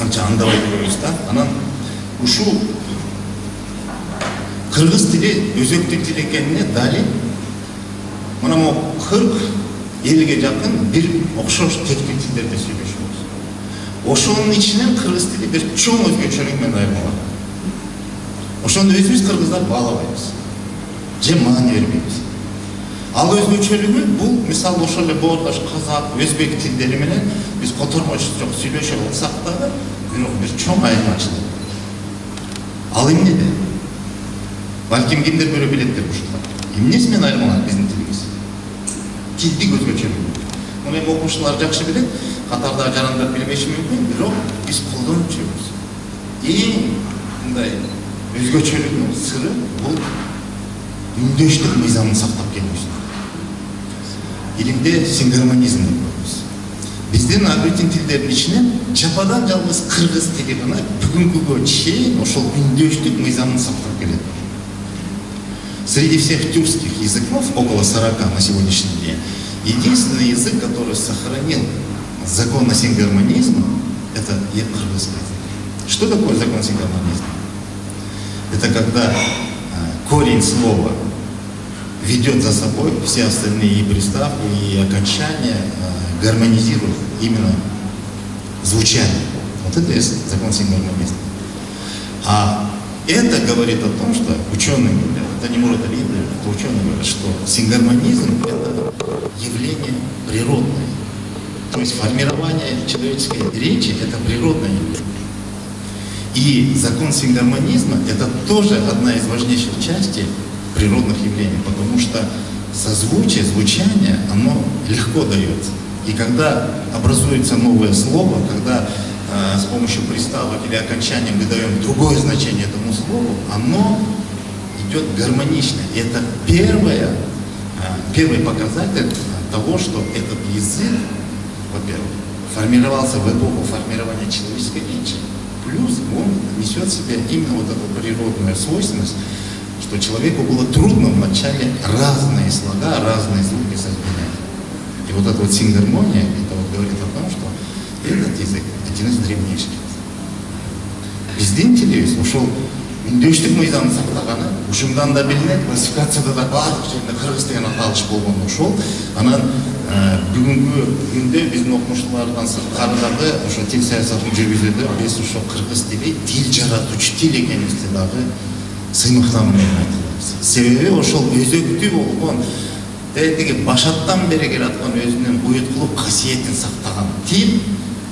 анча андабай көрөбүз да. Анан ушул кыргыз тили өзөктүк тил экенине далил мына могу 40-50ге жакын бир окшош тектик тилдерде сүйлөшөбүз. Ошонун ичинен кыргыз тили бир чоң өзгөчөлүк менен айырмаланат. Ошондо өзүбүз кыргыздар баалабайбыз, же маани бербейбиз. Ал өзгөчөлүгү бул мисалы ошол эле боордаш казак, өзбек тилдери менен биз котормочу сүйлөшө алсак дагы бир чоң айырмачылык. Ал эмнеде? Балким кимдир көрө билет деп ушул. Эмнеси менен айырмаланат биздин тилибиз? Тилдик өзгөчөлүгү. Муну эми окумуштуулар жакшы билет, катарда жарандар билбеши мүмкүн, бирок биз колдонуп жүрөбүз. Эң мындай өзгөчөлүгүнүн сыры бул үндөштүк мыйзамын сактап келүүбүз. Илимде сингармонизм деп коебуз. Биздин агритин тилдердин ичинен жападан жалгыз кыргыз тили гана бүгүнкүгө чейин ошол үндөштүк мыйзамын сактап келет. Среди всех тюркских языков, около 40 на сегодняшний день, единственный язык, который сохранил закон сингармонизма, это кыргызский язык. Что такое закон сингармонизма? Это когда корень слова ведет за собой все остальные и приставки, и окончания, гармонизируют именно звучание. Вот это и есть закон сингармонизма. А это говорит о том, что ученые говорят, это не Мурат Алиев, это ученые говорят, что сингармонизм – это явление природное. То есть формирование человеческой речи – это природное явление. И закон сингармонизма – это тоже одна из важнейших частей природных явлений, потому что созвучие, звучание, оно легко дается. И когда образуется новое слово, когда с помощью приставок или окончания мы даем другое значение этому слову, оно идет гармонично. И это первый показатель того, что этот язык, во-первых, формировался в эпоху формирования человеческой речи. Плюс он несет в себе именно вот эту природную свойственность что человеку было трудно вначале разные слога, разные звуки соединять. И вот эта вот сингармония, это вот говорит о том, что этот язык один из древнейших. Биздин телевиз ошол үндөштүк мыйзамды сактаганы, ушундан да билинет, классификацияда да баардык жерде кыргыз деген аталыш болгон ошол. Анан бүгүнкү күндө биздин окумуштуулардан сырткары дагы ошо тил саясатын жүргүзүүдө биз ошо кыргыз тили тил жаратуучу тил экенибизди дагы сыймыктан менен айтабыз. Себеби ошол өзөктүү болгон тетиги башаттан бери келаткан өзүнүн уюткулук касиетин сактаган тил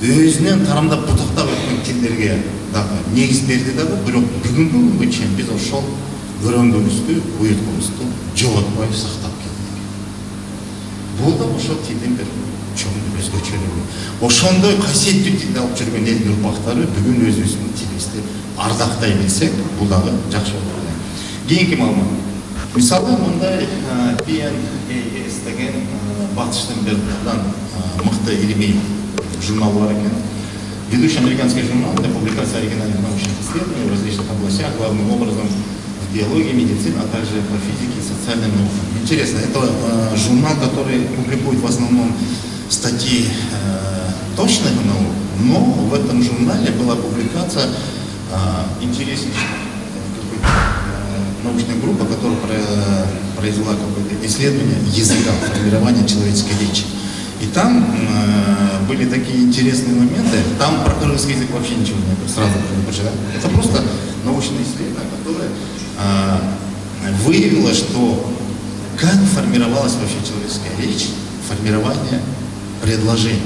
өзүнөн тарамдап бутактап өткөн тилдерге дагы негиз берди дагы, бирок бүгүнкү күнгө чейин биз ошол өрөңдүбүздү, уюткубузду жоготпой сактап келдик. Бул да ошол тилдин бир чоң өзгөчөлүгү. Ошондой касиеттүү тилди алып жүргөн элдин урпактары бүгүн өзүбүздүн тилибизди ардактай билсек, бул дагы жакшы болот. Кийинки маалымат. Мисалы мындай PNAS деген батыштын бир мыкты илимий журнал бар экен. Ведущий американский журнал для публикации оригинальных научных исследований в различных областях, главным образом в биологии, медицине, а также по физике и социальным наукам. Интересно, это журнал, который публикует в основном статьи точных наук, но в этом журнале была публикация интереснейшая научная группа, которая произвела какое-то исследование языка, формирования человеческой речи. И там были такие интересные моменты. Там про кыргызский язык вообще ничего нет, сразу предупреждаю. Это просто научное исследование, которое выявило, что как формировалась вообще человеческая речь, формирование предложений.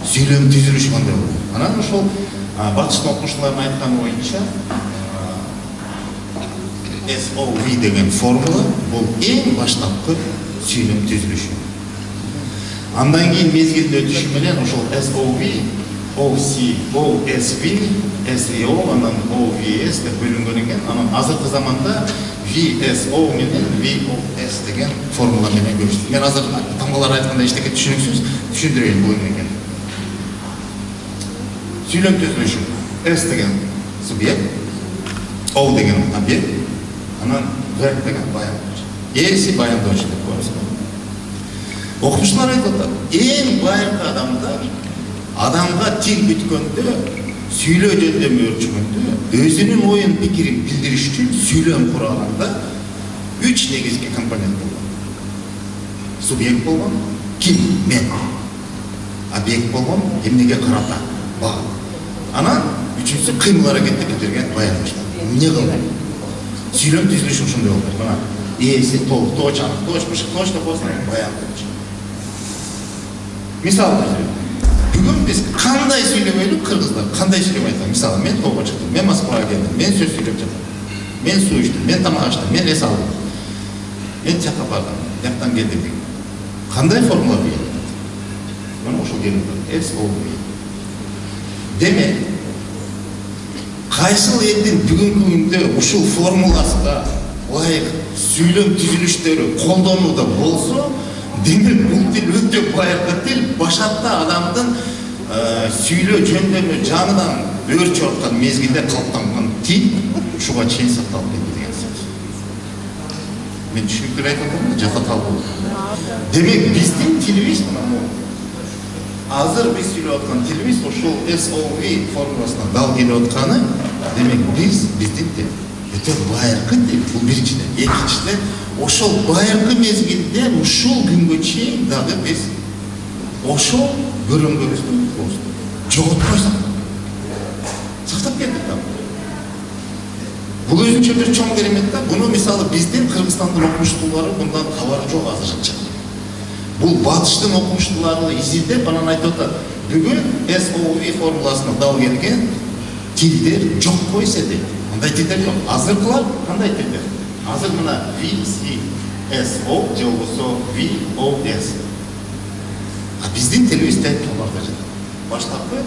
Сөйлем түзүлүшү кандай болду. Анан ошол батыштын окумуштууларынын айтканы боюнча SOV деген формула бул эң баштапкы сөйлем түзүлүшү. Андан кийин мезгилдин өтүшү менен ошол SOV, OC, OSV, SEO, анан OVS деп бөлүнгөн экен. Анан азыркы заманда VSO менен VOS деген формула менен көрсөтүлөт. Мен азыр тамгалар айтканда эчтеке түшүнүксүз түшүндүрөйүн бул экен. Сөйлем түзүлүшү. S деген субъект, O деген объект, анан V деген баяндооч. Эси баяндооч деп коебуз. Окумуштуулар айтып атат, эң байыркы адамга тил бүткөндө, сүйлөө жөндөмү өрчүгөндө, өзүнүн оюн пикирин билдириш үчүн сүйлөм кураганда 3 негизги компонент болгон. Субъект болгон, ким, мен. Объект болгон, эмнеге карата, баг. Анан үчүнчүсү кыймыл аракетти билдирген баяндооч. Эмне кылды? Сүйлөм түзүлүшү ушундай болду. Мына эси точ, бышык точ деп коесуң, баяндооч. Мисалы, бүгүн биз кандай сүйлөбөйлүк кыргыздар, кандай сүйлөп айтсам, мисалы, мен тоого чыктым, мен Москвага келдим, мен сөз сүйлөп жатам, мен суу ичтим, мен тамак ачтым, мен эс алдым, мен тияка бардым, жактан келдим деген. Кандай формула берет? Мына ошол келип атат, SOV. Демек, кайсыл элдин бүгүнкү күндө ушул формуласына ылайык сүйлөм түзүлүштөрү колдонууда болсо, демек бул тил өтө байыркы тил, башатта адамдын сүйлөө жөндөмү жаңыдан өрчүп аткан мезгилде калыптанган тил ушуга чейин сакталып келди деген сөз. Мен түшүнүктүү айтып атам, жакка талкуу. Демек биздин тилибиз азыр биз сүйлөп аткан тилибиз ушул SOV формуласына дал келип атканы, демек биздин тил өтө байыркы тил. Бул биринчиден. Экинчиден, ошол байыркы мезгилде ушул күнгө чейин дагы биз ошол көрөңгөбүздү жоготпой сактап келдик да. Бул өзүнчө бир чоң керемет да. Буну мисалы биздин Кыргызстандын окумуштуулары мындан кабары жок азырынча. Бул батыштын окумуштуулары изилдеп анан айтып атат, бүгүн SOV формуласына дал келген тилдер жок койсо дейт. Мындай тилдер жок. Азыркылар кандай тилдер? Азыр мына VCSO же болбосо VOS. А биздин тилибизде кабарда жатат. Баштапкы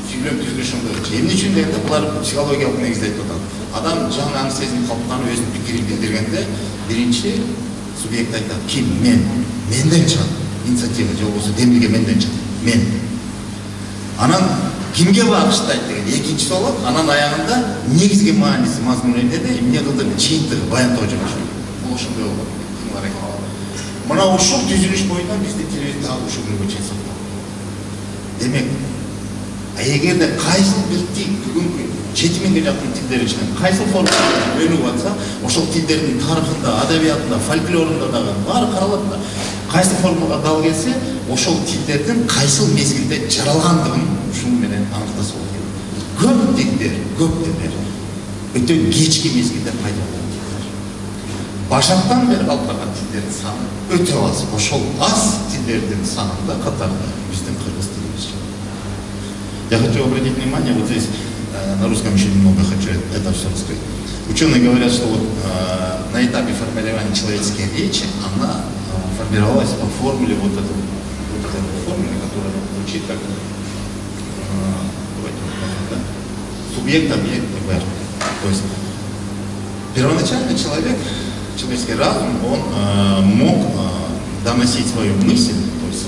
сүйлөм түзүлүшүндө эмне үчүн дегенде булар психологиялык негизде айтып атат. Адам жаңы сезим калыптанып өзүнүн пикирин билдиргенде биринчи субъект айтат, ким, менден чыгат. Инициатива же болбосо демилге менден чыгат. Мен. Анан кимге багыштайт деген экинчи суал. Анан аягында негизги мааниси мазмун эмнеде? Эмне кылды жыйынтыгы баяндоо жөнөтүлөт. Бул ошондой болот. Мына ушул түзүлүш боюнча бизде телевизор дагы ушул күнгө чейин сакталып. Демек, эгерде кайсыл бир тил бүгүнкү 7000ге жакын тилдер ичинен кайсыл формада өнүгүп атса, ошол тилдердин тарыхында, адабиятында, фольклорунда дагы баары каралат да. Кайсыл формага дал келсе, ошол тилдердин кайсыл мезгилде жаралгандыгын ушул менен аныктаса болот. Көп тилдер өтө кечки мезгилде пайда болгон. Башактан бери калктаган тилдердин саны өтө аз. Ошол аз тилдердин санында катарында биздин кыргыз тилибиз. Я хочу обратить внимание, вот здесь на русском еще немного хочу это все рассказать. Ученые говорят, что вот на этапе формирования человеческой речи она формировалась по формуле вот этой формуле, которая звучит как субъект, объект и верб. То есть первоначально человеческий разум, он мог доносить свою мысль, то есть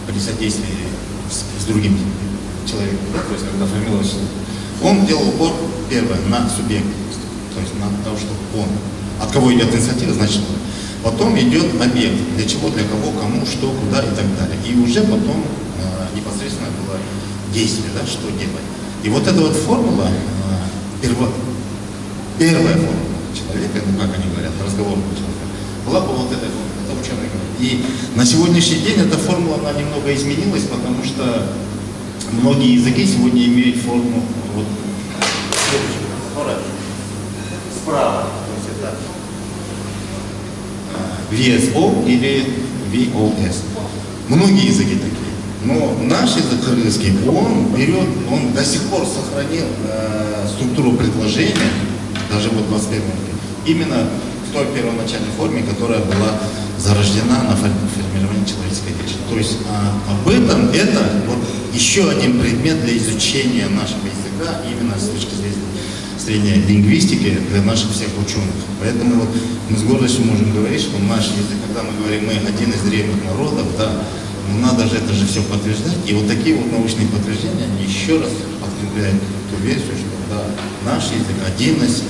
при содействии с другим человеком, да? То есть когда формировался, он делал упор первое на субъект, то есть на то, что он. От кого идет инициатива, значит он. Потом идет объект, для чего, для кого, кому, что, куда и так далее. И уже потом непосредственно было действие, да, что делать. И вот эта вот формула, первая формула человека, ну как они говорят, разговорного человека, была по вот этой формуле, это ученые говорят. И на сегодняшний день эта формула, она немного изменилась, потому что многие языки сегодня имеют форму вот справа, то есть это VSO или VOS. Многие языки такие. Но наш язык кыргызский, он до сих пор сохранил структуру предложения, даже вот в 21 веке, именно в той первоначальной форме, которая была зарождена на формировании человеческой речи. То есть об этом это вот еще один предмет для изучения нашего языка именно с точки зрения лингвистики для наших всех ученых. Поэтому вот мы с гордостью можем говорить, что наш язык, когда мы говорим, мы один из древних народов, да, надо же это же все подтверждать. И вот такие вот научные подтверждения, они еще раз подкрепляют ту версию, что да, наш язык один из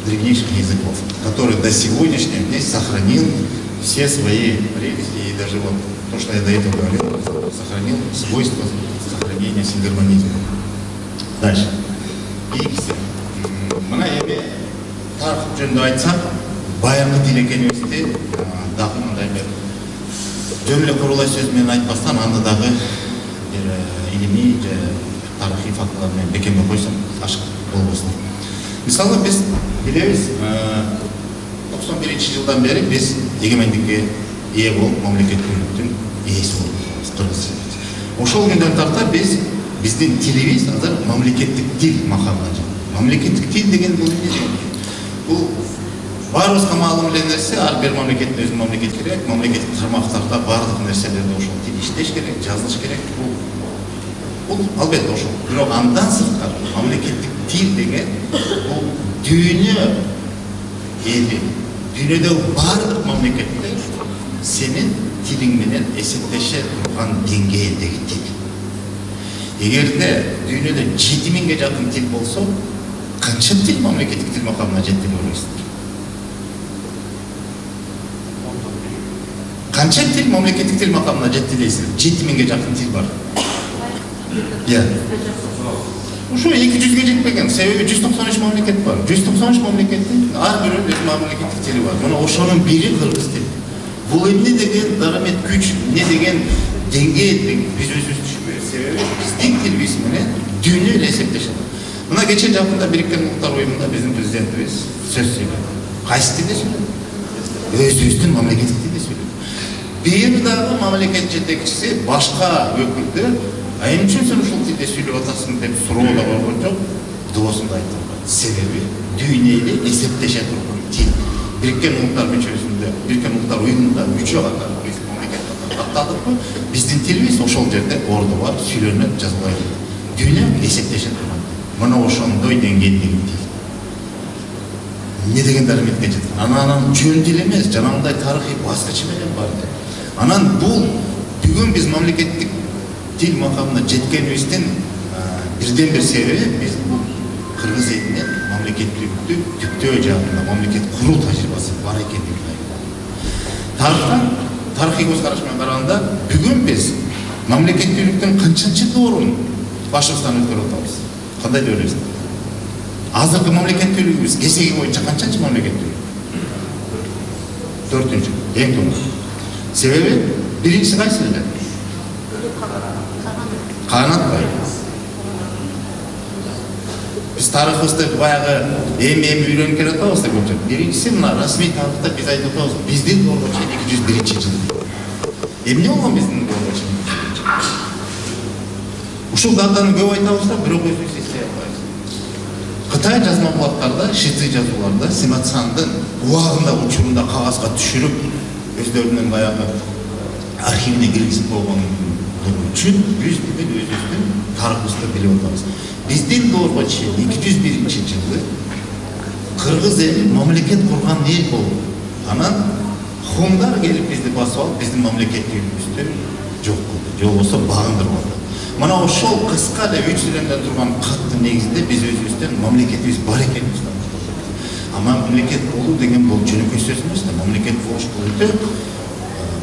древнейших языков, который до сегодняшнего дня сохранил все свои прелести, и даже вот то, что я до этого говорил, сохранил свойства сохранения сингармонизма. Дальше. Мына эми тарих жөнүндө айтсак, баягы тил экени өзү дагы мындай бир жөн эле курулай сөз менен айтпастан аны дагы илимий же тарыхый фактылар менен бекемдеп койсом ашык болбосун. Мисалы биз билебиз, 91 жылдан бери биз эгемендикке ээ болуп мамлекеттүүлүктүн ээси болдук кыргыз. Ошол күндөн тарта биздин тилибиз азыр мамлекеттик тил макамына жетти. Мамлекеттик тил деген бул эмне деген? Бул баарыбызга маалым эле нерсе, ар бир мамлекеттин өзүнүн мамлекети керек, мамлекеттик тармактарда баардык нерселерде ошол тил иштеш керек, жазылыш керек. Бул албетте ошол. Бирок андан сырткары мамлекеттик тил деген бул дүйнө эли, дүйнөдөгү баардык мамлекетте сенин тилиң менен эсептеше турган деңгээлдеги тил. Эгерде дүйнөдө 7000ге жакын тил болсо, канча тил мамлекеттик тил макамына жетти деп ойлойсуздар? Канча тил мамлекеттик тил макамына жетти дейсиз? 7000ге жакын тил бар. Ошо 200ге жетпеген, себеби 193 мамлекет бар. 193 мамлекеттин ар биринин өз мамлекеттик тили бар. Мына ошонун бири кыргыз тили. Бул эмне деген дарамет күч, эмне деген деңгээл биз өзүбүз түшүнбөйбүз. Себеби биздин тилибиз менен дүйнө эле эсептеше алат. Мына кече жакында Бириккен Улуттар уюмунда биздин президентибиз сөз сүйлөдү. Кайсы тилде сүйлөдү? Өзүбүздүн мамлекеттик тилде сүйлөдү. Бир дагы мамлекет жетекчиси башка өкүлдөр эмне үчүн сен ушул тилде сүйлөп атасың деп суроо да болгон жок, доосунда айтылган. Себеби дүйнө эле эсептеше турган тил. Бириккен Улуттар мүчөсүндө, Бириккен Улуттар уюмунда мүчө катары каттадыкпы, биздин тилибиз ошол жерде орду бар, сүйлөнөт, жазылат. Дүйнө эсептеше турган. Мына ошондой деңгээлдеги тил. Эмне деген дараметке жеткен? Анан жөн тил эмес, жанагындай тарыхый баскычы менен бар. Анан бул бүгүн биз мамлекеттик тил макамына жеткенибиздин бирден бир себеби биз кыргыз элинин мамлекеттүүлүктү түптөө жагында мамлекет куруу тажрыйбасы бар экендигин айткан. Тарыхый көз караш менен караганда бүгүн биз мамлекеттүүлүктүн канчанчы доорун башыбыздан өткөрүп атабыз? Кандай деп ойлойсуз? Азыркы мамлекеттүүлүгүбүз кесеги боюнча канчанчы мамлекеттүүлүк? 4-нчү, эң төмөн. Себеби биринчиси кайсы эле? Каганат. Biz tariximizda баягы эми үйрөнүп келе атабыз деп ойлойм. Биринчиси мына расмий тарыхта биз айтып атабыз, биздин доорго чейин 201-жыл. Эмне болгон биздин доорго чейин? Ушул датаны көп айтабыз да, бирок өзүбүз эстей албайбыз. Кытай жазма булактарда, шици жазууларда Симацандын убагында учурунда кагазга түшүрүп, өздөрүнүн баягы архивине киргизип койгондугу үчүн биз бүгүн өзүбүздүн тарыхыбызды билип атабыз. Биздин доорго чейин 201-жылы кыргыз эли мамлекет курган эл болду. Анан хундар келип бизди басып алып, биздин мамлекеттүүлүгүбүздү жок кылды, же болбосо багындырып алды. Мына ошол кыска эле 3 сүйлөмдөн турган каттын негизинде биз өзүбүздүн мамлекетибиз бар экенибизди аныктадык. Ама мамлекет болуу деген бул жөнөкөй сөз эмес да. Мамлекет болуш бул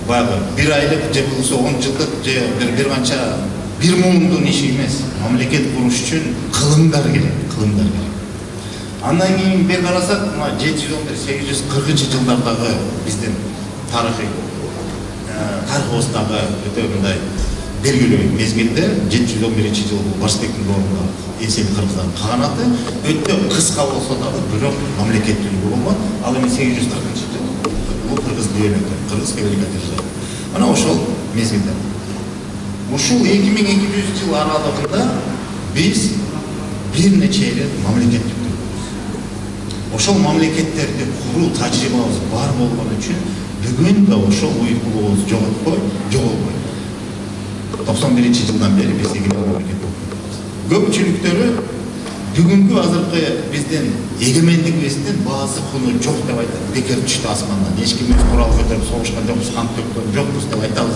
баягы 1 айлык же болбосо 10 жылдык же бир канча бир муңдун иши эмес. Мамлекет куруш үчүн кылымдар керек. Андан кийин бир карасак, 711-840-жылдардагы биздин тарыхыбыздагы өтө мындай белгилүү мезгилде 711-жылы Барсбектин доорунда эсеби кыргыздардын каганаты өтө кыска болсо дагы бирок мамлекеттүүлүгү болгон. Ал эми 840-жыл бул кыргыз дүйнөгү, кыргыз великодержава. Мына ошол мезгилде ушул 2200 жыл аралыгында биз бир нече рет мамлекеттик түрдүбүз. Ошол мамлекеттерди куруу тажрыйбабыз бар болгон үчүн бүгүн да ошол уюлдуулугубузду жоготпой 91-жылдан бери биз эгемен мамлекет болуп келебиз. Көпчүлүктөрү бүгүнкү азыркы биздин эгемендигибиздин баасы куну жок деп айтат. Бекер түштү асмандан. Эч ким өз курал көтөрүп согушкан жокпуз, қан төккөн жокпуз деп айтабыз.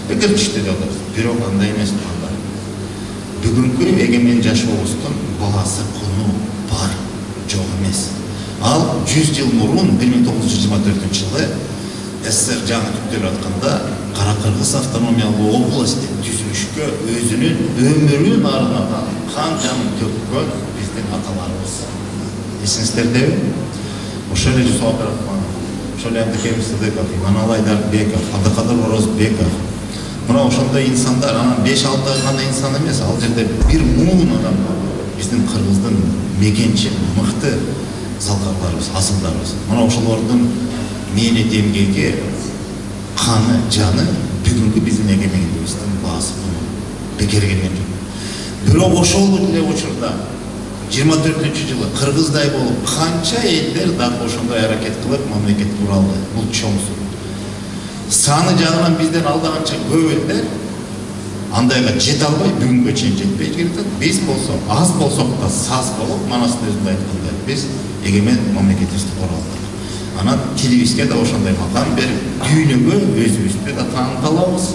Бекер түштү деп атабыз. Бирок андай эмес туугандар. Бүгүнкү эгемен жашообуздун баасы куну бар, жок эмес. Ал 100 жыл мурун 1924-жылы СССР жаңы түптөлүп атканда Кара-Кыргыз автономиялуу область түзүлүшкө өзүнүн өмүрүн арнаган, кан жанын төккөн биздин аталарыбыз. Эсиңиздердеби? Ошол эле Жусуп Абдрахманов, ошол эле Абдыкерим Сыдыков, Иманалы Айдарбеков, Абдыкадыр Орозбеков. Мына ошондой инсандар, анан 5-6 гана инсан эмес, ал жерде бир муун адам бар. Биздин кыргыздын мекенчи, мыкты залкарларыбыз, асылдарыбыз. Мына ошолордун мээнети эмгеги, каны, жаны бүгүнкү биздин эгемендигибиздин баасы бекер келген жок. Бирок ошол эле учурда 24-жылы кыргыздай болуп канча элдер дал ошондой аракет кылып мамлекет кура алды. Бул чоң сур. Саны жагынан бизден алдаганча көп элдер андайга жете албай, бүгүнгө чейин жетпей келатат. Биз болсо, аз болсок да саз болуп, манастын өзүндө айткандай, биз эгемен мамлекетибизди кура алдык. Анан тилибизге да ошондой макам берип, дүйнөгө өзүбүздү да тааныталабыз.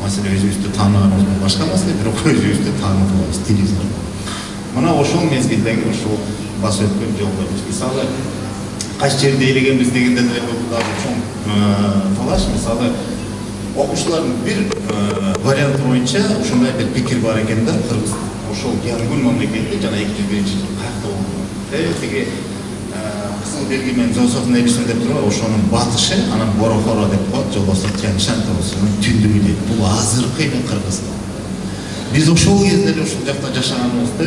Маселе өзүбүздү тааныганыбыз башка маселе, бирок өзүбүздү тааныталабыз тилибиз аркылуу. Мына ошол мезгилдеги ошол басып өткөн жолдо мисалы кайсы жерде элегенбиз дегенде деле дагы чоң талаш. Мисалы окуучулардын бир варианты боюнча ушундай бир пикир бар экен да, кыргыз ошол Янгул мамлекети жана 201-жыл каякта болгон. Тиги кызыл белги менен Жософтун элисин деп туруп, ошонун батышы, анан Борохоро деп коет, же болбосо Тянь-Шань тоосунун түндүгү дейт. Бул азыркы эле Кыргызстан. Биз ошол кезде эле ушул жакта жашаганыбызды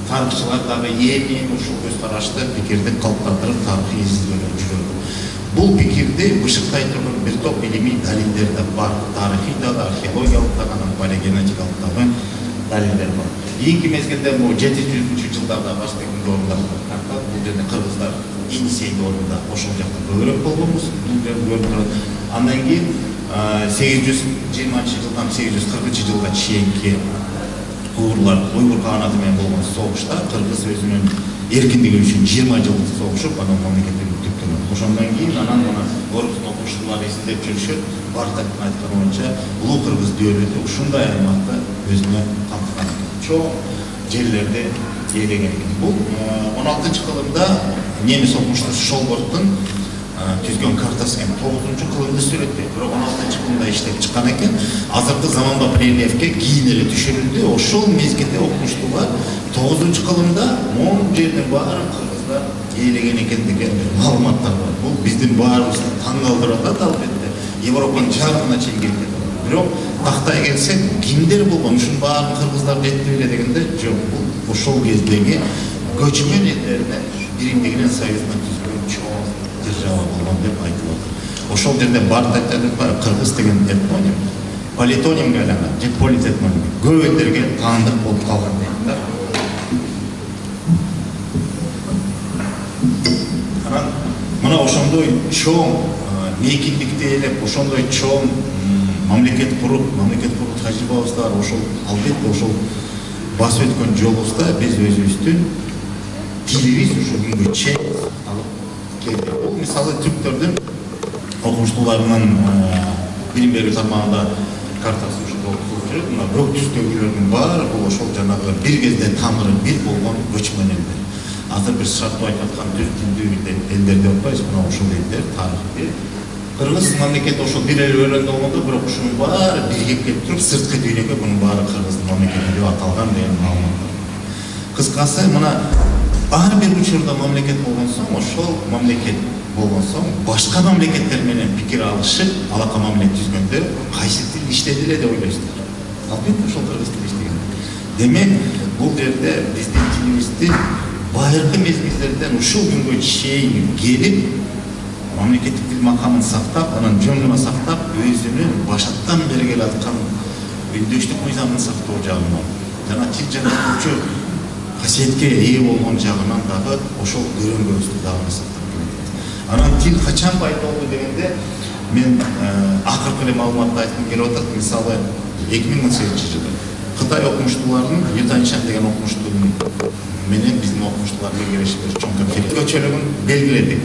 тарыхчылар дагы эми ушул көз карашты пикирди калыптандырып тарыхый изилдөөлөр жүрөт. Бул пикирди бышыктай турган бир топ илимий далилдер да бар. Тарыхый дагы, археологиялык дагы, палеогенетикалык дагы далилдер бар. Кийинки мезгилде бул 700-жылдарда Барсбектин доорунда карта, бул жерде кыргыздар Инсей доорунда ошол жакта көбүрөөк болгонбуз. Бул жерде көрүнүп турат. Андан кийин 820-жылдан 840-жылга чейинки уйгур каганаты менен болгон согушта кыргыз өзүнүн эркиндиги үчүн 20 жыл согушуп, анан мамлекеттин түптөн Ошондон кийин анан мына Орустун окуучулары эзиндеп жүрүшөт. Бартактын айтканы боюнча улуу кыргыз дөөлөтү ушундай аймакты өзүнө камтыган экен. Чоң жерлерди ээлеген экен. Бул 16-кылымда немис окумуштуусу Шолборттун түзгөн картасы экен. 9-кылымда сүрөттөйт. Бирок 16-кылымда иштеп чыккан экен. Азыркы заманбап рельефке кийин эле түшүрүлдү. Ошол мезгилде окумуштуулар 9-кылымда могу жердин баарын кыргыздар ээлеген экен деген маалыматтар бар. Бул биздин баарыбызды таң калтырып атат албетте. Европанын жарымына чейин келген. Бирок тактай келсек, кимдер болгон ушунун баарын кыргыздар жетти беле дегенде жок. Бул ошол кездеги көчмөн элдердин биримдигинен союзунан түзүлгөн чоң держава болгон деп айтып атат. Ошол жерде бартактардын кыргыз деген этноним политонимге айланган, же политэтноним. Көп элдерге таандык болуп калган дейт да. Мына ошондой чоң мейкиндикти ээлеп, ошондой чоң мамлекет куруп тажрыйбабыз бар. Ошол албетте ошол басып өткөн жолубузда биз өзүбүздүн тилибиз ушул күнгө чейин алып келдик. Бул мисалы түрктөрдүн окумуштууларынын билим берүү тармагында картасы ушул окутулуп жүрөт. Мына көк түстөгүлөрдүн баары бул ошол жанагы бир кезде тамыры бир болгон көчмөн элдер. Азыр бир шарттуу айтып аткан түрк тилдүү элдер деп атпайбыз, мына ошол элдер тарыхты. Кыргыз мамлекети ошол бир эле өрөөндө болгондо, бирок ушунун баары биригип келип туруп, сырткы дүйнөгө мунун баары Кыргыздын мамлекети деп аталган деген маалымат бар. Кыскасы, мына ар бир учурда мамлекет болгон соң, ошол мамлекет болгон соң, башка мамлекеттер менен пикир алышып, алака мамиле түзгөндө кайсы тил иштеди эле деп ойлойсуздар. Албетте ошол кыргыз тили иштеген. Демек, бул жерде биздин тилибизди байыркы мезгилдерден ушул күнгө чейин келип, мамлекеттик тил макамын сактап, анан жөнүнө сактап, өзүнүн башаттан бери келаткан үндөштүк мыйзамын сактоо жагынан, жана тил жараткучу касиетке ээ болгон жагынан дагы ошол көрөнгөбүздү дагы сактап келет. Анан тил качан пайда болду дегенде, мен акыркы эле маалыматты айткым келип атат. Мисалы 2018-жылы Кытай окумуштууларынын Ютанчан деген окумуштуунун менен биздин окумуштуулар биргелешип чоң конференция көчөлүгүн белгиледик.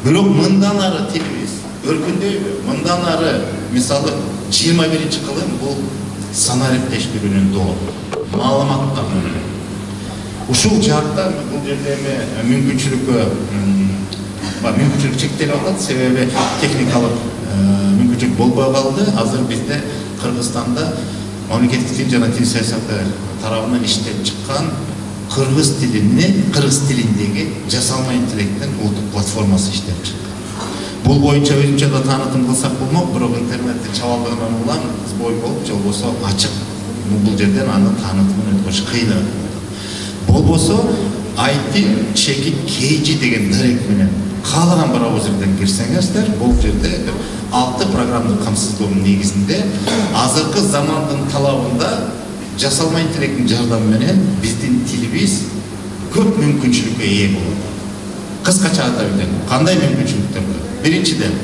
Бирок мындан ары тилибиз өркүндөйбү? Мындан ары мисалы 21-кылым бул санаа иптештигинин доору, маалыматтар менен. Ушул жакта бул жерде эми мүмкүнчүлүк чектелип атат, себеби техникалык мүмкүнчүлүк болбой калды. Азыр бизде Кыргызстанда мамлекеттик тил жана тил саясаты тарабынан иштеп чыккан кыргыз тилиндеги жасалма интеллекттин улуттук платформасы иштеп чыккан. Бул боюнча өзүнчө да таанытым кылсак болмок, бирок интернетте чабалдыгынан улам сбой болуп, же болбосо ачык. Бул жерден аны таанытымын өткөрүш кыйын. Болбосо IT чекит KG деген директ менен каалаган браузерден кирсеңиздер, бул жерде 6 программдык камсыздыгынын негизинде азыркы замандын талабында жасалма интеллекттин жардамы менен биздин тилибиз көп мүмкүнчүлүккө ээ болот. Кыскача атап өтөм, кандай мүмкүнчүлүктөр бар? Биринчиден,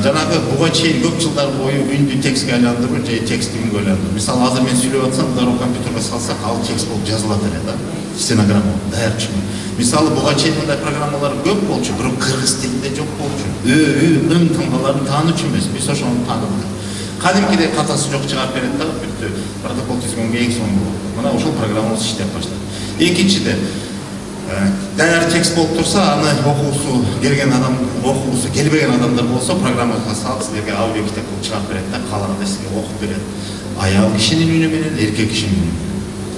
жанагы буга чейин көп жылдар бою үндү текстке айландыруу же текстти үнгө айландыруу. Мисалы, азыр мен сүйлөп атсам, дароо компьютерге салсак, ал текст болуп жазылат эле да. Стенограмма даяр түшүн. Мисалы, буга чейин мындай программалар көп болчу, бирок кыргыз тилинде жок болчу. Ым таңбаларын таанычу эмес, биз ошону тааныдык. Кадимкидей катасы жок чыгарып берет да, бүттү. Протокол түзгөнгө эң соңку. Мына ошол программабыз иштеп баштады. Экинчиден, даяр текст болуп турса, аны окуусу келген адам, окуусу келбеген адамдар болсо, программага салып силерге аудио китеп кылып чыгарып берет да, каалагандай сизге окуп берет. Аял кишинин үнү менен, эркек кишинин үнү.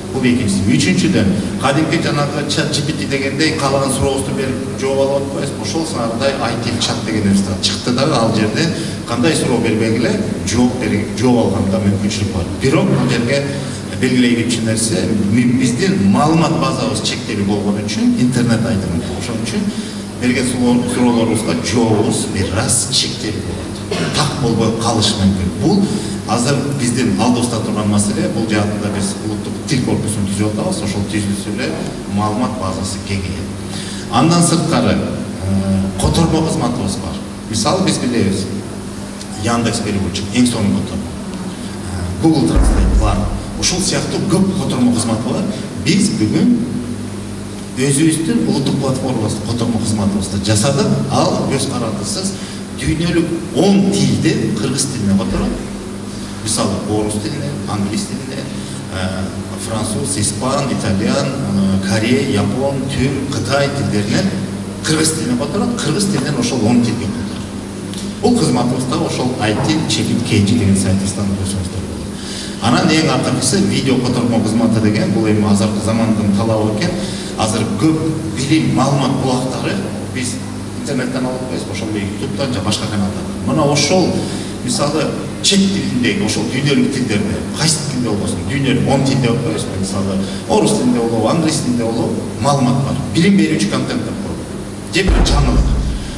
Бул экинчиси. Үчүнчүдөн, кадимки жанагы ChatGPT дегендей каалаган сурообузду берип жооп алып атпайбыз. Ошол сыңардай IT чат деген нерсе чыкты да, ал жерде кандай суроо бербегиле жооп алганга мүмкүнчүлүк бар. Бирок бул жерге белгилей кетчү нерсе, биздин маалымат базабыз чектелүү болгон үчүн интернет айтымы. Ошон үчүн берген суроолорубузга жообубуз бир аз чектелүү болот. Так болбой калышы мүмкүн. Бул азыр биздин алдыбызда турган маселе. Бул жаатында биз улуттук тил корпусун түзүп атабыз. Ошол түзүлсө эле маалымат базасы кеңейет. Андан сырткары котормо кызматыбыз бар. Мисалы, биз билебиз, Яндекс переводчик эң соңку котормо, Google Translate бар. Ушул сыяктуу көп котормо кызматы бар. Биз бүгүн өзүбүздүн улуттук платформабызды котормо кызматыбызды жасадык. Ал көз карандысыз дүйнөлүк 10 тилде кыргыз тилине которот. Мисалы орус тилине, англис тилине, француз, испан, итальян, корей, япон, түрк, кытай тилдеринен кыргыз тилине которот. Кыргыз тилинен ошол 10 тилге которот. Бул кызматыбызда ошол IT чекит KG деген сайтыбыздан көрсөңүздөр болот. Анан эң акыркысы видео котормо кызматы деген, бул эми азыркы замандын талабы экен. Азыр көп билим маалымат булактары биз интернеттен алып коебуз, ошол YouTube'дан же башка каналдардан. Мына ошол мисалы чет тилиндеги ошол дүйнөлүк тилдерде кайсы тилде болбосун, дүйнөлүк 10 тилде коебуз, мисалы орус тилинде болобу, англис тилинде болобу маалымат бар. Билим берүүчү контенттер бар. Же бир жаңылык.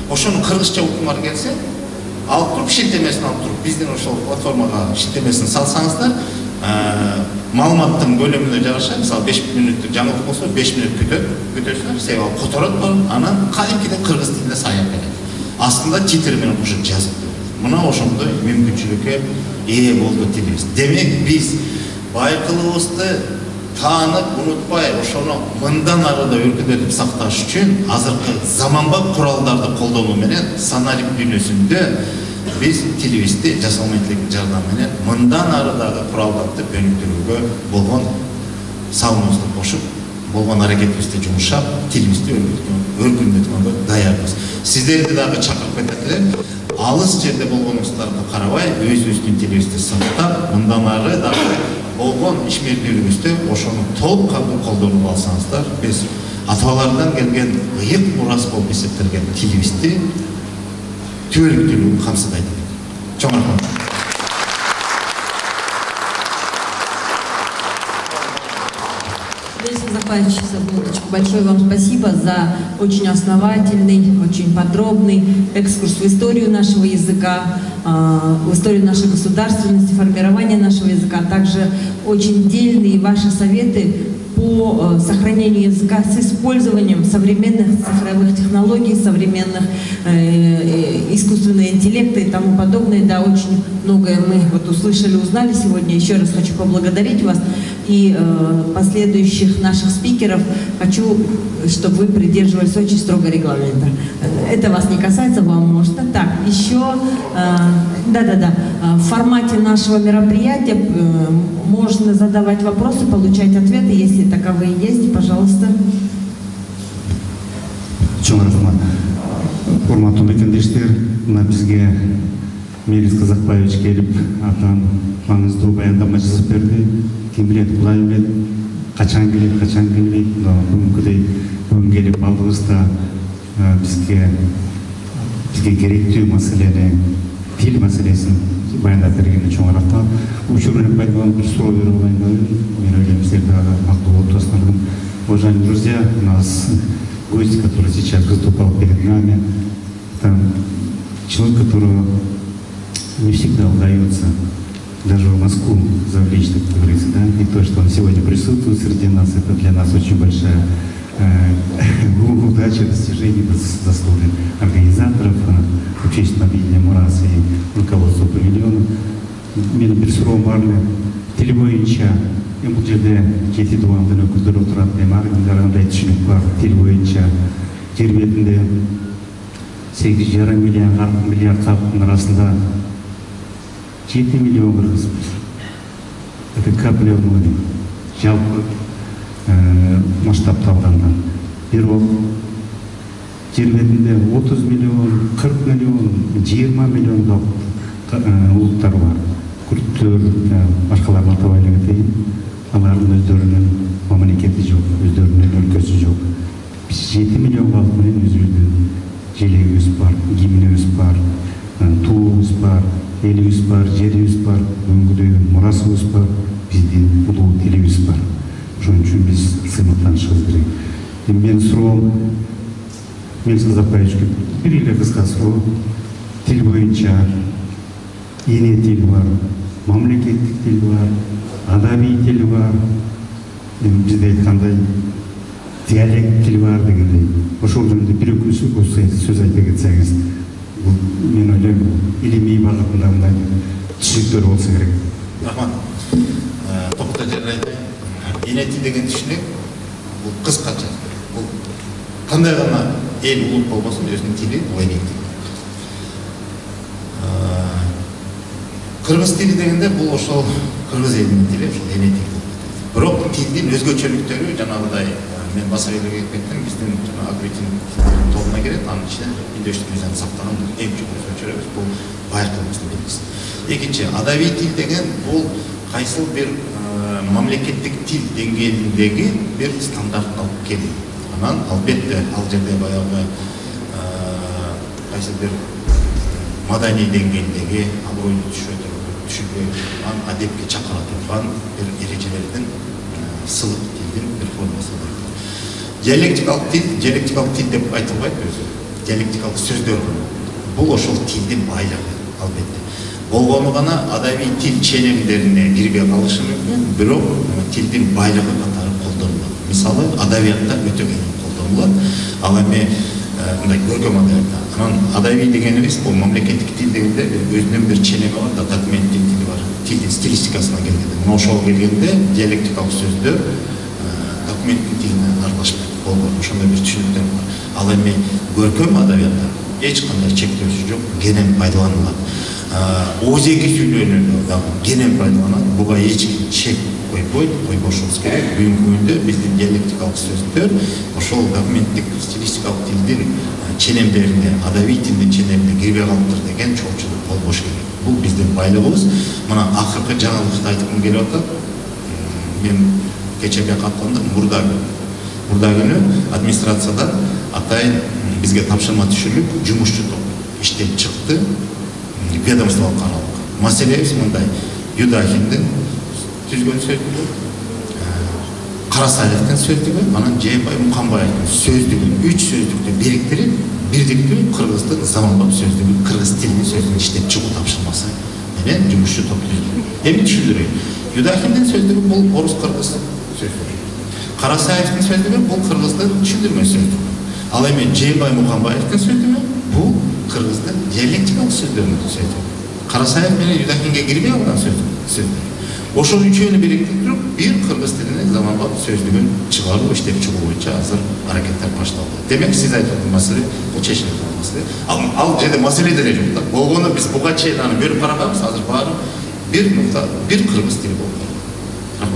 Ошонун кыргызча укмары келсе, алып туруп шилтемесин алып туруп биздин ошол платформага шилтемесин салсаңыздар, маалыматтын көлөмүнө жараша, мисалы 5 мүнөттүк жаңылык болсо 5 мүнөт күтөсүңөр, себеби ал которот барып, анан кадимкиден кыргыз тилинде саяп берет. Астында титр менен кошуп жазып берет. Мына ошондой мүмкүнчүлүккө ээ болду тилибиз. Демек биз байкылыбызды таанып, унутпай, ошону мындан арыда өркүндөтүп сакташ үчүн азыркы заманбап куралдарды колдонуу менен саналик дүйнөсүндө биз тилибизди жасалма интеллекттин жардамы менен мындан арыдагы куралдарды өнүктүрүүгө болгон салымыбызды кошуп, болгон аракетибизди жумшап, тилибизди өркүндөткөнгө даярбыз. Сиздерди дагы чакырып кетет элем. Алыс жерде болгонуңуздарга карабай, өзүбүздүн тилибизди сактап, мындан ары дагы болгон ишмердүүлүгүбүздү ошону толук кандуу колдонуп алсаңыздар, биз аталардан келген ыйык мурас болуп эсептелген тилибизди түбөлүктүүлүгүн камсыздайт. Чоң рахмат. Большое вам спасибо за очень основательный, очень подробный экскурс в историю нашего языка, в историю нашей государственности, формирования нашего языка, а также очень дельные ваши советы по сохранению языка с использованием современных цифровых технологий, современных искусственного интеллекта и тому подобное. Да, очень многое мы вот услышали, узнали сегодня. Еще раз хочу поблагодарить вас и последующих наших спикеров. Хочу, чтобы вы придерживались очень строго регламента. Это вас не касается, вам можно. Так, еще, в формате нашего мероприятия можно задавать вопросы, получать ответы, если таковые есть, пожалуйста. Чоң рахмат. Урматтуу мекендештер, мына бизге Мелис Казакбаевич келип, атан маңыздуу баяндама жасап берди. Ким билет, Кудай билет, качан келет, качан келбейт. Бүгүнкүдөй бүгүн келип алдыбызда бизге керектүү маселени, тил маселесин баяндап бергенине чоң рахмат. Учурун пайдаланып бир суроо берип алайын. Мен ойлойм, сиздерге мактуу болуп турасыңар. Уважаемые друзья, у нас гость, который сейчас выступал перед нами, это человек, которого не всегда удается даже в Москву завлечь, так говорится, да? И то, что он сегодня присутствует среди нас, это для нас очень большая удача, достижение, заслуги организаторов, общественного объединения «Мурас» и руководства павильона. Мен bir sorum vardı. Tili boyunca bu жерде жеті дуандан өкілдері отырады демағын қарағандай түсінік бар. Тил boyunca жер бетінде 8,5 миллиард халықтың арасында 7 миллион қырғызбыз. Это капля в море. Жалпы масштабта алғанда. Бирок жер бетінде 30 миллион, 40 миллион, 20 миллион улуттар бар. Күрттөр, башкаларын атап айтайын, алардын өздөрүнүн мамлекети жок, өздөрүнүн өлкөсү жок. Биз 7 миллион халык менен өзүбүздүн желегибиз бар, гимнибиз бар, туубуз бар, элибиз бар, жерибиз бар, бүгүнкүдөй мурасыбыз бар, биздин улуу тилибиз бар. Ошон үчүн биз сыймыктанышыбыз керек. Менин суроом Мелис Казакбаевичке бир эле кыска суроо. Тил боюнча эне тил бар, мамлекеттик тил бар, адабий тил бар, бизде айткандай диалект тил бар дегендей. Ошол жөнүндө бир сөз айта кетсеңиз, мен ойлойм, илимий багытында мындай түшүнүктөр болсо керек. Рахмат. Топта жерде эне тил деген түшүнүк бул кыскача. Бұл қандай ғана ел ұлт болмасын, өзінің тілі олай дейді. Қырғыз тілі дегенде бұл ошол қырғыз елінің тілі, ошол эне тілі. Бирок тилдин өзгөчөлүктөрү жанагыдай мен баса элге кеттим, биздин агритин тобуна кирет, анын ичинде индештик мыйзам сактаган эң чоң өзгөчөлүк бул байыркылыктын белгиси. Экинчи, адабий тил деген бул кайсыл бир мамлекеттик тил деңгээлиндеги бир стандарт алып келди. Анан албетте ал жерде баягы кайсыл бир маданий деңгээлдеги абройлуу түшүнбөй адепке чакыра турган бир эрежелердин сылык тилдин бир формасы бар. Диалектикалык тил деп айтылбайт өзү. Диалектикалык сөздөр бул ошол тилдин байлыгы албетте. Болгону гана адабий тил ченемдерине кирбей калышы мүмкүн, бирок тилдин байлыгы катары колдонулат. Мисалы, адабиятта өтө кең колдонулат. Ал эми мындай көркөм адабиятта. Анан адабий дегенибиз бул мамлекеттик тил дегенде өзүнүн бир ченеми бар да, документтик тили бар. Тилдин стилистикасына келгенде, мына ошол келгенде диалектикалык сөздөр документтик тилине аралашпайт. Ошондой бир түшүнүктөр бар. Ал эми көркөм адабиятта эч кандай чектөөсү жок, кенен пайдаланылат. Өзеги сүйлөнүүнү дагы кенен пайдаланат. Буга эч ким чек койбошубуз керек. Бүгүнкү күндө биздин диалектикалык сөздөр ошол документтик стилистикалык тилдин ченемдерине, адабий тилдин ченемине кирбей калыптыр деген чоңчулук болбош керек. Бул биздин байлыгыбыз. Мына акыркы жаңылыкты айткым келип атат. Мен кечеге катканда мурда күнү администрацияда атайын бизге тапшырма түшүрүлүп, жумушчу топ иштеп чыкты. Ведомстволук каралык. Маселебиз мындай: Юдахиндин түзгөн сөздүгү, Карасаевдин сөздүгү, анан Жээнбай Мукамбаевдин сөздүгүн 3 сөздүктү бириктирип, бирдиктүү кыргыздын заманбап сөздүгү, кыргыз тилинин сөздүгүн иштеп чыгуу тапшырмасы менен жумушчу топ түздү. Эми түшүндүрөйүн. Юдахиндин сөздүгү бул орус-кыргыз сөздүгү. Карасаевдин сөздүгү бул кыргыздын түшүндүрмө сөздүгү. Ал эми Жээнбай Мукамбаевдин сөздүгү бул кыргыздын диалектикалык сөздөрүнүн сөздүгү. Карасаев менен Юдахинге кирбей калган сөздүгү. Ошол үчөөнү бириктирип, бир кыргыз тилинин заманбап сөздүгүн чыгаруу, иштеп чыгуу боюнча азыр аракеттер башталды. Демек, сиз айткан маселе бул чечилген маселе. Ал жерде маселе деле жок да. Болгону биз буга чейин аны бөлүп карабайбыз, азыр баары бир нукта, бир кыргыз тили болуп калды.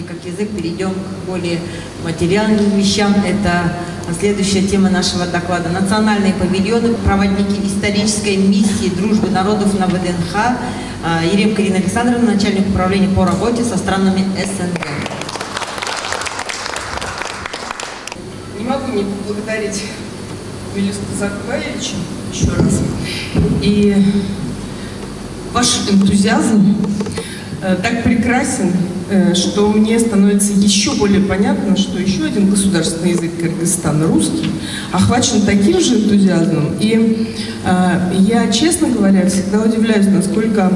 Как язык, перейдем к более материальным вещам. Это следующая тема нашего доклада. Национальные павильоны, проводники исторической миссии дружбы народов на ВДНХ. Еремко Ирина Александровна, начальник управления по работе со странами СНГ. Не могу не поблагодарить Мелису Закбаевича еще раз. И ваш энтузиазм так прекрасен, что мне становится еще более понятно, что еще один государственный язык Кыргызстана, русский, охвачен таким же энтузиазмом. И я, честно говоря, всегда удивляюсь, насколько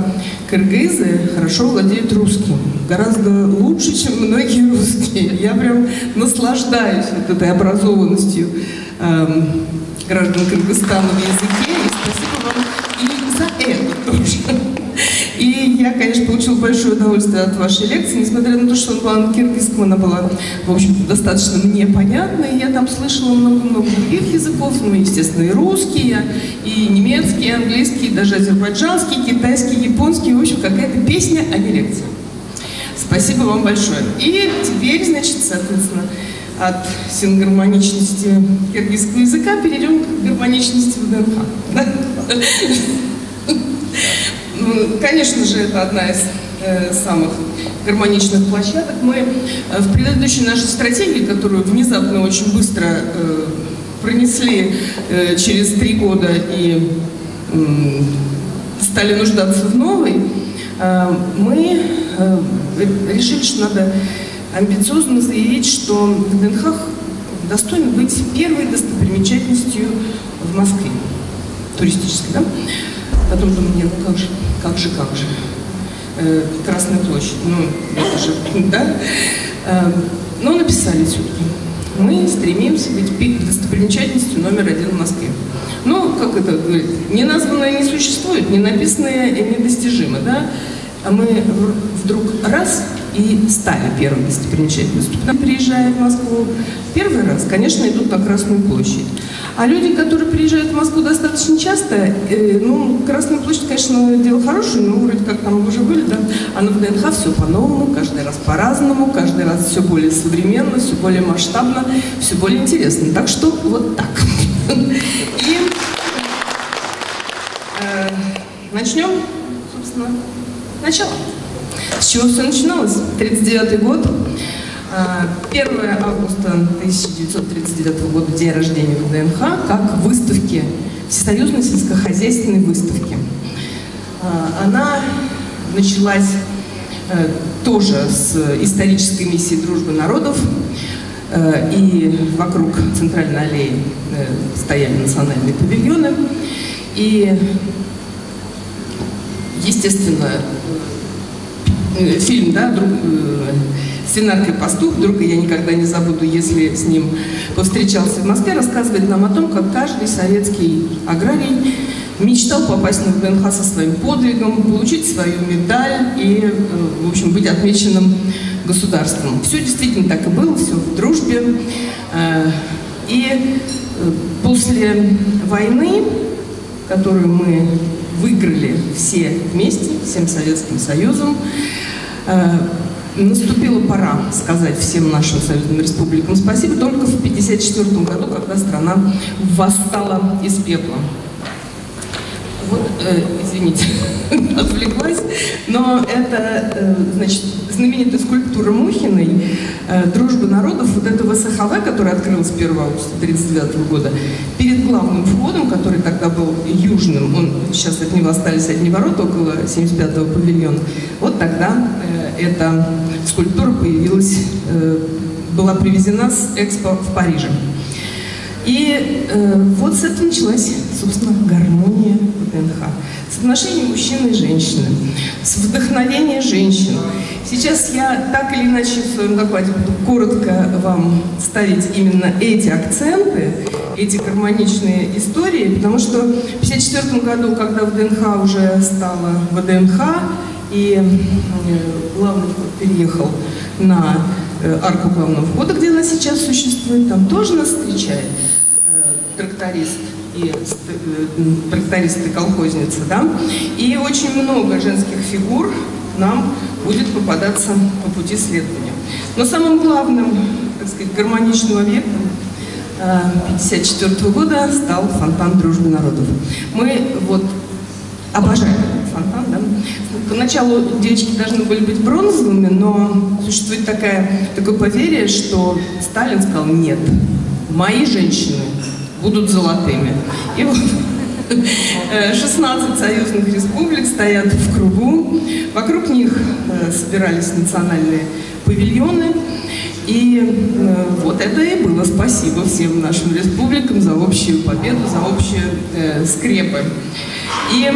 кыргызы хорошо владеют русским. Гораздо лучше, чем многие русские. Я прям наслаждаюсь вот этой образованностью граждан Кыргызстана в языке. И спасибо вам и за это тоже. И я, конечно, получила большое удовольствие от вашей лекции, несмотря на то, что она была на киргизском, она была, в общем-то, достаточно мне понятна. И я там слышала много-много других языков, ну, естественно, и русские, и немецкий, и английский, и даже азербайджанский, китайский, японский. В общем, какая-то песня, а не лекция. Спасибо вам большое. И теперь, значит, соответственно, от сингармоничности киргизского языка перейдем к гармоничности ВДНХ. Конечно же, это одна из самых гармоничных площадок. Мы в предыдущей нашей стратегии, которую внезапно очень быстро пронесли через 3 года и стали нуждаться в новой, мы решили, что надо амбициозно заявить, что ВДНХ достоин быть первой достопримечательностью в Москве, туристической, да? Потом думаю, нет, ну как же. Красная площадь, ну это же, да? Но написали все-таки. Мы стремимся быть достопримечательностью номер 1 в Москве. Ну, как это говорит, неназванное не существует, ненаписанное недостижимо, да? А мы вдруг раз и стали первой достопримечательностью. Приезжая в Москву первый раз, конечно, идут на Красную площадь. А люди, которые приезжают в Москву достаточно часто, ну, Красная площадь, конечно, дело хорошее, но вроде как там уже были, да? А на ВДНХ все по-новому, каждый раз по-разному, каждый раз все более современно, все более масштабно, все более интересно. Так что вот так. И начнем, собственно, сначала. С чего все начиналось? 1939 год. 1 августа 1939 года, день рождения ВДНХ, как выставки, всесоюзной сельскохозяйственной выставки. Она началась тоже с исторической миссии дружбы народов, и вокруг центральной аллеи стояли национальные павильоны, и, естественно, фильм, да, «Свинарка и пастух», друга я никогда не забуду, если с ним повстречался в Москве, рассказывает нам о том, как каждый советский аграрий мечтал попасть на ВДНХ со своим подвигом, получить свою медаль и, в общем, быть отмеченным государством. Все действительно так и было, все в дружбе. И после войны, которую мы выиграли все вместе, всем Советским Союзом, наступила пора сказать всем нашим союзным республикам спасибо только в 1954 году, когда страна восстала из пепла. Вот, извините, отвлеклась, но это, значит, знаменитая скульптура Мухиной «Дружба народов», вот это ВСХВ, которая открылась 1 августа 1939 года, перед главным входом, который тогда был южным, сейчас от него остались одни ворота около 75-го павильона, вот тогда эта скульптура появилась, была привезена с Экспо в Париже. И вот с этого началась, собственно, гармония ВДНХ. С отношений мужчины и женщины, с вдохновения женщин. Сейчас я так или иначе в своем докладе буду коротко вам ставить именно эти акценты, эти гармоничные истории, потому что в 1954 году, когда ВДНХ уже стала ВДНХ, и главный вход переехал на арку главного входа, где она сейчас существует, там тоже нас встречает тракторист и колхозница, да, и очень много женских фигур нам будет попадаться по пути следования. Но самым главным, так сказать, гармоничным объектом 1954 года стал фонтан дружбы народов. Мы вот обожаем этот фонтан, да. Поначалу девочки должны были быть бронзовыми, но существует такое поверье, что Сталин сказал: нет, мои женщины будут золотыми. И вот 16 союзных республик стоят в кругу, вокруг них собирались национальные павильоны, и вот это и было спасибо всем нашим республикам за общую победу, за общие скрепы. И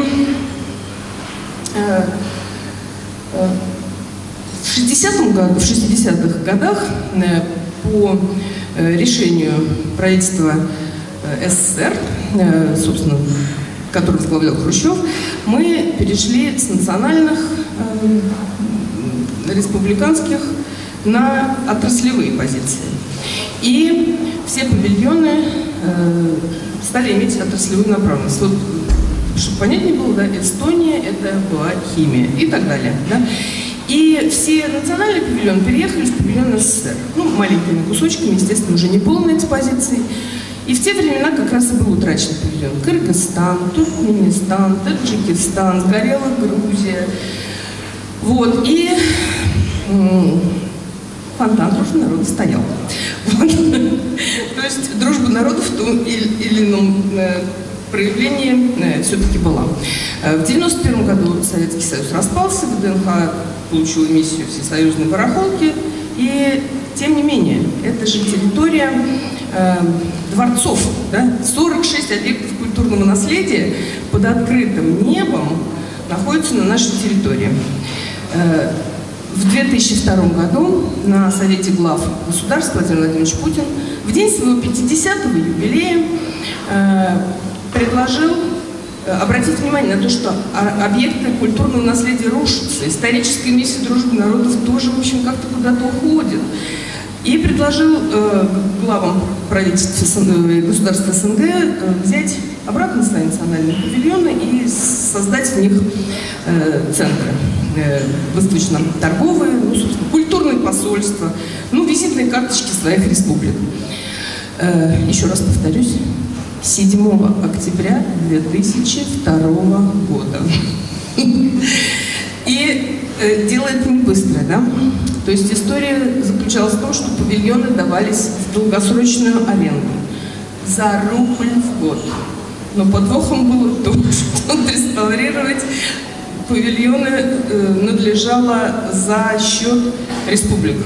в 60-х годах по решению правительства СССР, собственно, который возглавлял Хрущев, мы перешли с национальных республиканских на отраслевые позиции. И все павильоны стали иметь отраслевую направленность. Вот, чтобы понятнее было, да, Эстония — это была химия и так далее. Да? И все национальные павильоны переехали в павильон СССР. Ну, маленькими кусочками, естественно, уже не полной экспозицией. И в те времена как раз и был утрачен павильон. Кыргызстан, Туркменистан, Таджикистан, сгорела Грузия. Вот, и фонтан дружбы народов стоял. Вот. То есть дружба народов в том или ином проявлении все-таки была. В 1991 году Советский Союз распался, ВДНХ получил миссию всесоюзной барахолки, и тем не менее, это же территория дворцов, да? 46 объектов культурного наследия под открытым небом находятся на нашей территории. В 2002 году на Совете глав государства Владимир Владимирович Путин в день своего 50-го юбилея предложил обратить внимание на то, что объекты культурного наследия рушатся, историческая миссия дружбы народов тоже, в общем, как-то куда-то уходит. И предложил главам правительства государства СНГ взять обратно свои национальные павильоны и создать в них центры восточно-торговые, ну, собственно, культурные посольства, ну, визитные карточки своих республик. Еще раз повторюсь, 7 октября 2002 года. И дело это не быстрое, да? То есть история заключалась в том, что павильоны давались в долгосрочную аренду за рубль в год. Но подвохом было то, что отреставрировать павильоны надлежало за счет республик.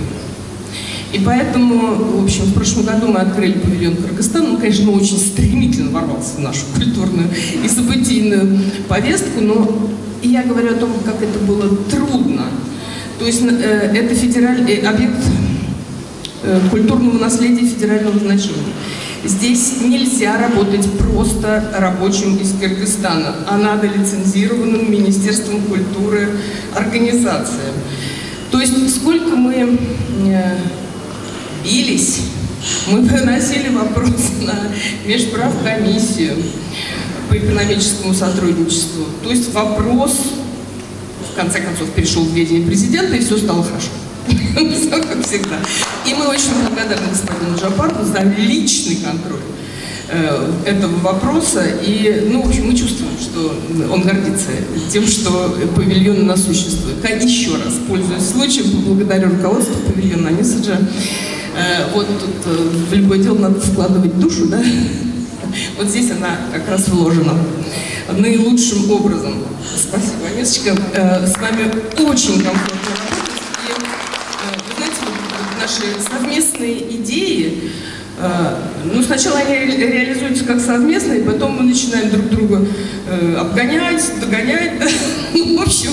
И поэтому, в общем, в прошлом году мы открыли павильон Кыргызстана. Он, конечно, очень стремительно ворвался в нашу культурную и событийную повестку, но я говорю о том, как это было трудно. То есть это федеральный объект культурного наследия федерального значения. Здесь нельзя работать просто рабочим из Кыргызстана, а надо лицензированным Министерством культуры организациям. То есть сколько мы бились, мы выносили вопрос на межправкомиссию по экономическому сотрудничеству. То есть вопрос, в конце концов, перешел в ведение президента, и все стало хорошо. Все как всегда. И мы очень благодарны господину Джапарову за личный контроль этого вопроса. И, ну, в общем, мы чувствуем, что он гордится тем, что павильон у нас существует. Еще раз, пользуясь случаем, благодарю руководству павильона Анисаджа. Вот тут в любое дело надо вкладывать душу, да? Вот здесь она как раз вложена наилучшим образом. Спасибо, Анисочка. С вами очень комфортно работать. И, вы знаете, вот наши совместные идеи, ну, сначала они реализуются как совместные, потом мы начинаем друг друга обгонять, догонять. Да? Ну, в общем,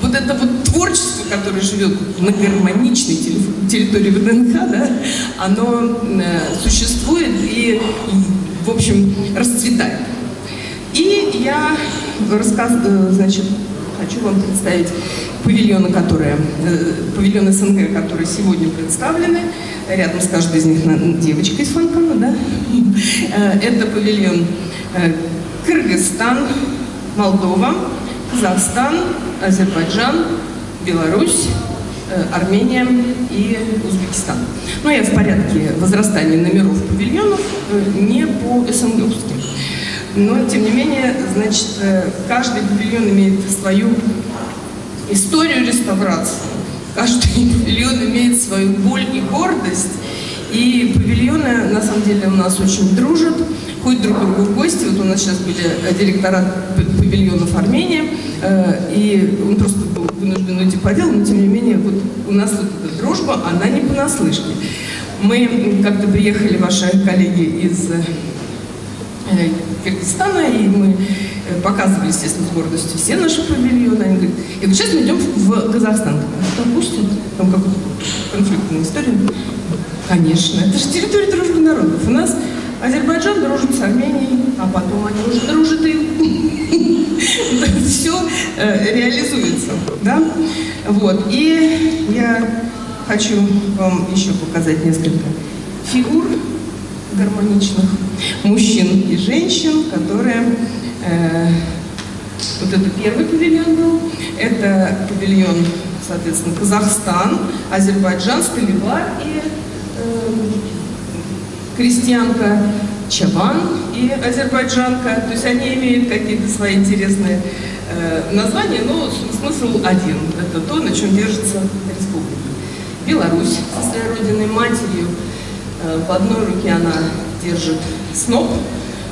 вот это вот творчество, которое живет на гармоничной территории ВДНХ, да, оно существует и, в общем, расцветает. И я значит, хочу вам представить павильоны, павильоны СНГ, которые сегодня представлены. Рядом с каждой из них девочка из фонтана, да? Это павильон Кыргызстан, Молдова, Казахстан, Азербайджан, Беларусь, Армения и Узбекистан. Ну, я в порядке возрастания номеров павильонов, не по СНГовским. Но, тем не менее, значит, каждый павильон имеет свою историю реставрации. Каждый павильон имеет свою боль и гордость. И павильоны, на самом деле, у нас очень дружат, ходят друг к другу в гости. Вот у нас сейчас были директора павильонов Армении, и он просто был вынужден уйти по делу, но, тем не менее, вот у нас вот эта дружба, она не понаслышке. Мы как-то приехали, ваши коллеги из Кыргызстана, и мы показывали, естественно, с гордостью все наши павильоны. Они говорят, и вот сейчас мы идем в Казахстан. Там пустят? Там какая-то конфликтная история. Конечно, это же территория дружбы народов. У нас Азербайджан дружит с Арменией, а потом они уже дружат и все реализуется. Да? Вот. И я хочу вам еще показать несколько фигур гармоничных мужчин и женщин, которые... вот это первый павильон был. Это павильон, соответственно, Казахстан, Азербайджан, Сталева и крестьянка Чабан и азербайджанка. То есть они имеют какие-то свои интересные названия, но смысл один. Это то, на чем держится республика. Беларусь со своей родиной матерью. В одной руке она держит сноп,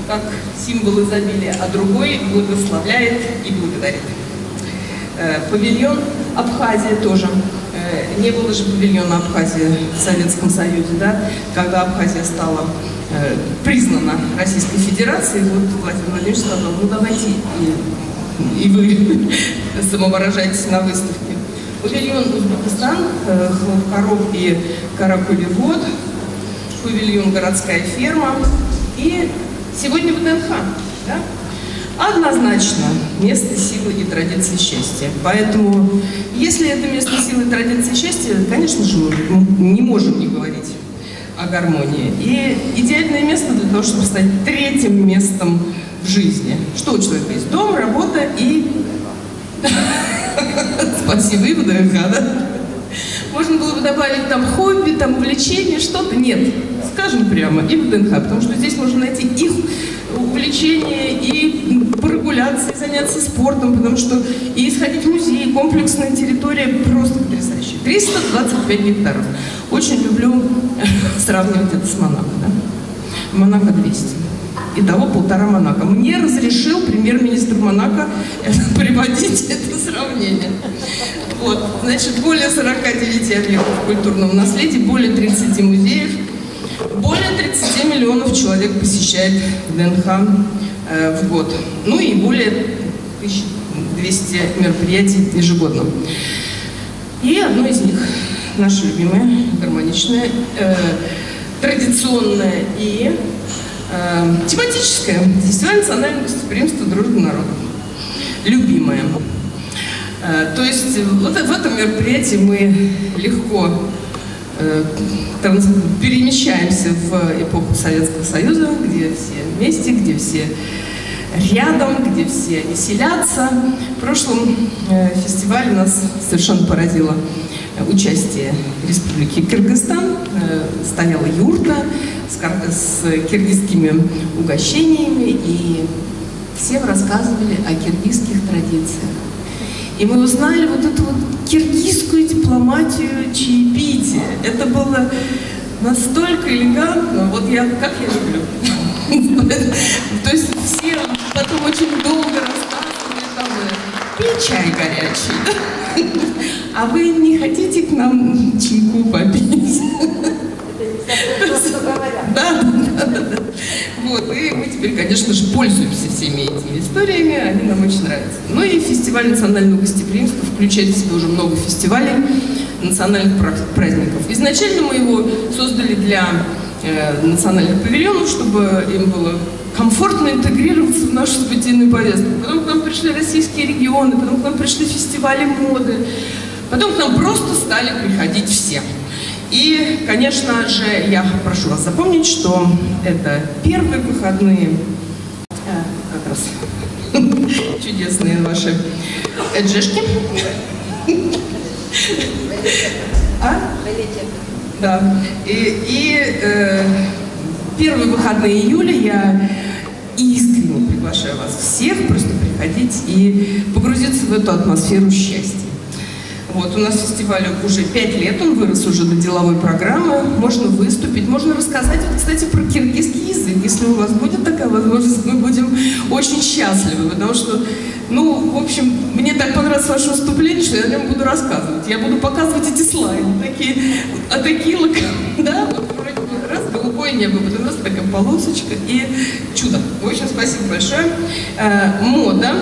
как символ изобилия, а другой благословляет и благодарит. Павильон Абхазия тоже. Не было же павильона Абхазии в Советском Союзе, да? Когда Абхазия стала признана Российской Федерацией, вот Владимир Владимирович сказал, ну давайте и вы самовыражайтесь на выставке. Павильон Узбекистан, Хлопкоров и Каракулевод, павильон Городская ферма и сегодня в ВДНХ, да? Однозначно место силы и традиции счастья. Поэтому, если это место силы и традиции счастья, конечно же, мы не можем не говорить о гармонии. И идеальное место для того, чтобы стать третьим местом в жизни. Что у человека есть? Дом, работа и... Спасибо, и ВДНХ, да? Можно было бы добавить там хобби, там увлечение, что-то. Нет, скажем прямо, и ВДНХ, потому что здесь можно найти их увлечение, и прогуляться, и заняться спортом, потому что и сходить в музей, комплексная территория просто потрясающая. 325 гектаров. Очень люблю сравнивать это с Монако, да? Монако 200. Итого 1,5 Монако. Мне разрешил премьер-министр Монако приводить это сравнение. Вот, значит, более 49 объектов культурного наследия, более 30 музеев, более 30 миллионов человек посещает ВДНХ в год. Ну и более 1200 мероприятий ежегодно. И одно из них, наше любимое, гармоничное, традиционное и тематическое фестиваль национального гостеприимства «Дружба народов». Любимое. То есть вот в этом мероприятии мы легко перемещаемся в эпоху Советского Союза, где все вместе, где все рядом, где все веселятся. В прошлом фестивале нас совершенно поразило участие Республики Кыргызстан. Стояла юрта с киргизскими угощениями, и всем рассказывали о киргизских традициях. И мы узнали вот эту вот киргизскую дипломатию чаепития. Это было настолько элегантно, вот как я люблю. То есть все потом очень долго рассказывали, там, пей чай горячий. А вы не хотите к нам чайку попить? Да. Вот, и мы теперь, конечно же, пользуемся всеми этими историями, они нам очень нравятся. Ну и фестиваль национального гостеприимства включает в себя уже много фестивалей национальных праздников. Изначально мы его создали для национальных павильонов, чтобы им было комфортно интегрироваться в нашу событийную повестку. Потом к нам пришли российские регионы, потом к нам пришли фестивали моды, потом к нам просто стали приходить все. И, конечно же, я прошу вас запомнить, что это первые выходные, как раз чудесные ваши эджешки. Да. И первые выходные июля я искренне приглашаю вас всех просто приходить и погрузиться в эту атмосферу счастья. Вот, у нас фестиваль уже 5 лет, он вырос уже до деловой программы, можно выступить, можно рассказать, вот, кстати, про киргизский язык. Если у вас будет такая возможность, мы будем очень счастливы, потому что, ну, в общем, мне так понравилось ваше выступление, что я о нем буду рассказывать. Я буду показывать эти слайды, такие да, вот вроде бы раз, голубое небо, потом раз такая полосочка и чудо. В общем, спасибо большое. Мода,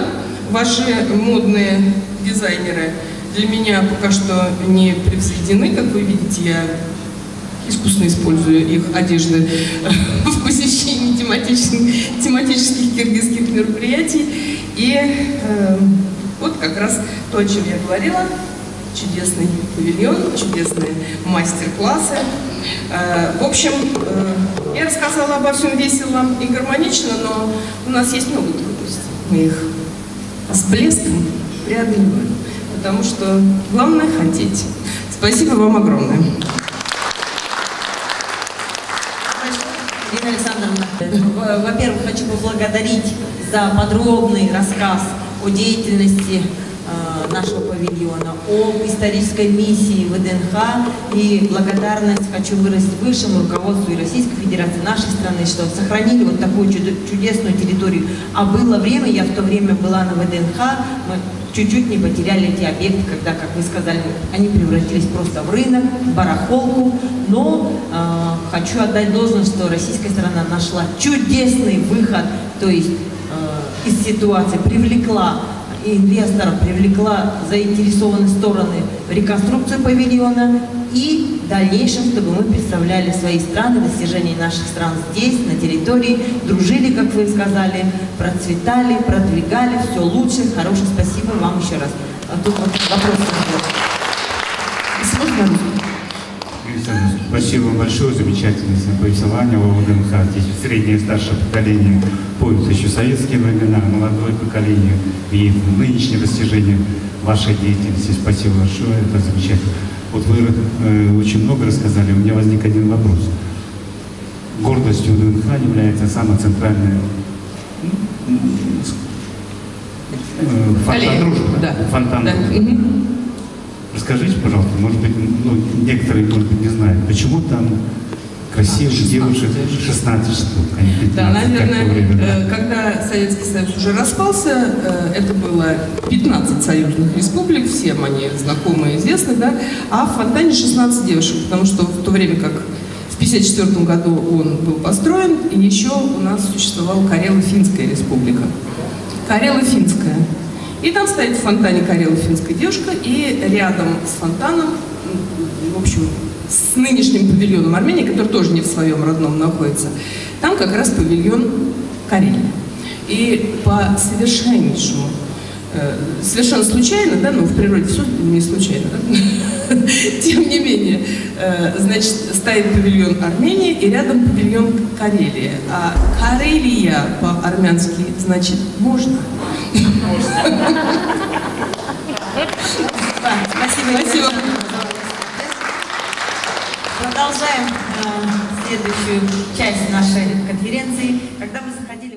ваши модные дизайнеры для меня пока что не превзойдены, как вы видите, я искусственно использую их одежды в посещении тематических киргизских мероприятий. И вот как раз то, о чем я говорила, чудесный павильон, чудесные мастер-классы. В общем, я рассказала обо всем весело и гармонично, но у нас есть много трудностей. Мы их с блеском преодолеваем. Потому что главное хотеть. Спасибо вам огромное. Ирина Александровна, во-первых, хочу поблагодарить за подробный рассказ о деятельности нашего павильона, об исторической миссии ВДНХ, и благодарность хочу выразить высшему руководству и Российской Федерации, нашей страны, что сохранили вот такую чудесную территорию. А было время, я в то время была на ВДНХ, мы чуть-чуть не потеряли эти объекты, когда, как вы сказали, они превратились просто в рынок, в барахолку. Но хочу отдать должность, что российская сторона нашла чудесный выход, то есть из ситуации привлекла инвесторов, привлекла заинтересованные стороны в реконструкцию павильона, и в дальнейшем, чтобы мы представляли свои страны, достижения наших стран здесь, на территории, дружили, как вы сказали, процветали, продвигали, все лучше, хорошее. Спасибо вам еще раз. А тут вот вопрос. Спасибо большое, замечательное повествование о ВДНХ. Здесь среднее и старшее поколение помнит еще советские времена, молодое поколение и нынешние достижения вашей деятельности. Спасибо большое, это замечательно. Вот вы очень много рассказали, у меня возник один вопрос. Гордостью ВДНХ является самая центральная фонтан дружбы. Да. Фонтан Да. дружбы. Расскажите, пожалуйста, может быть, некоторые, может быть, не знают, почему там красивых девушек 16 штук, а не 15, Да, наверное, время, да? когда Советский Союз уже распался, это было 15 союзных республик, всем они знакомы и известны, да, а в фонтане 16 девушек, потому что в то время как в 1954 году он был построен, и еще у нас существовала Карело-Финская республика. Карело-Финская. И там стоит в фонтане Карело-Финская девушка, и рядом с фонтаном, в общем, с нынешним павильоном Армении, который тоже не в своем родном находится, там как раз павильон Карелии. И по совершеннейшему, совершенно случайно, да, но в природе все не случайно, да? Тем не менее, значит, стоит павильон Армении и рядом павильон Карелии. А Карелия по-армянски значит «можно». Спасибо. Продолжаем следующую часть нашей конференции. Когда мы заходили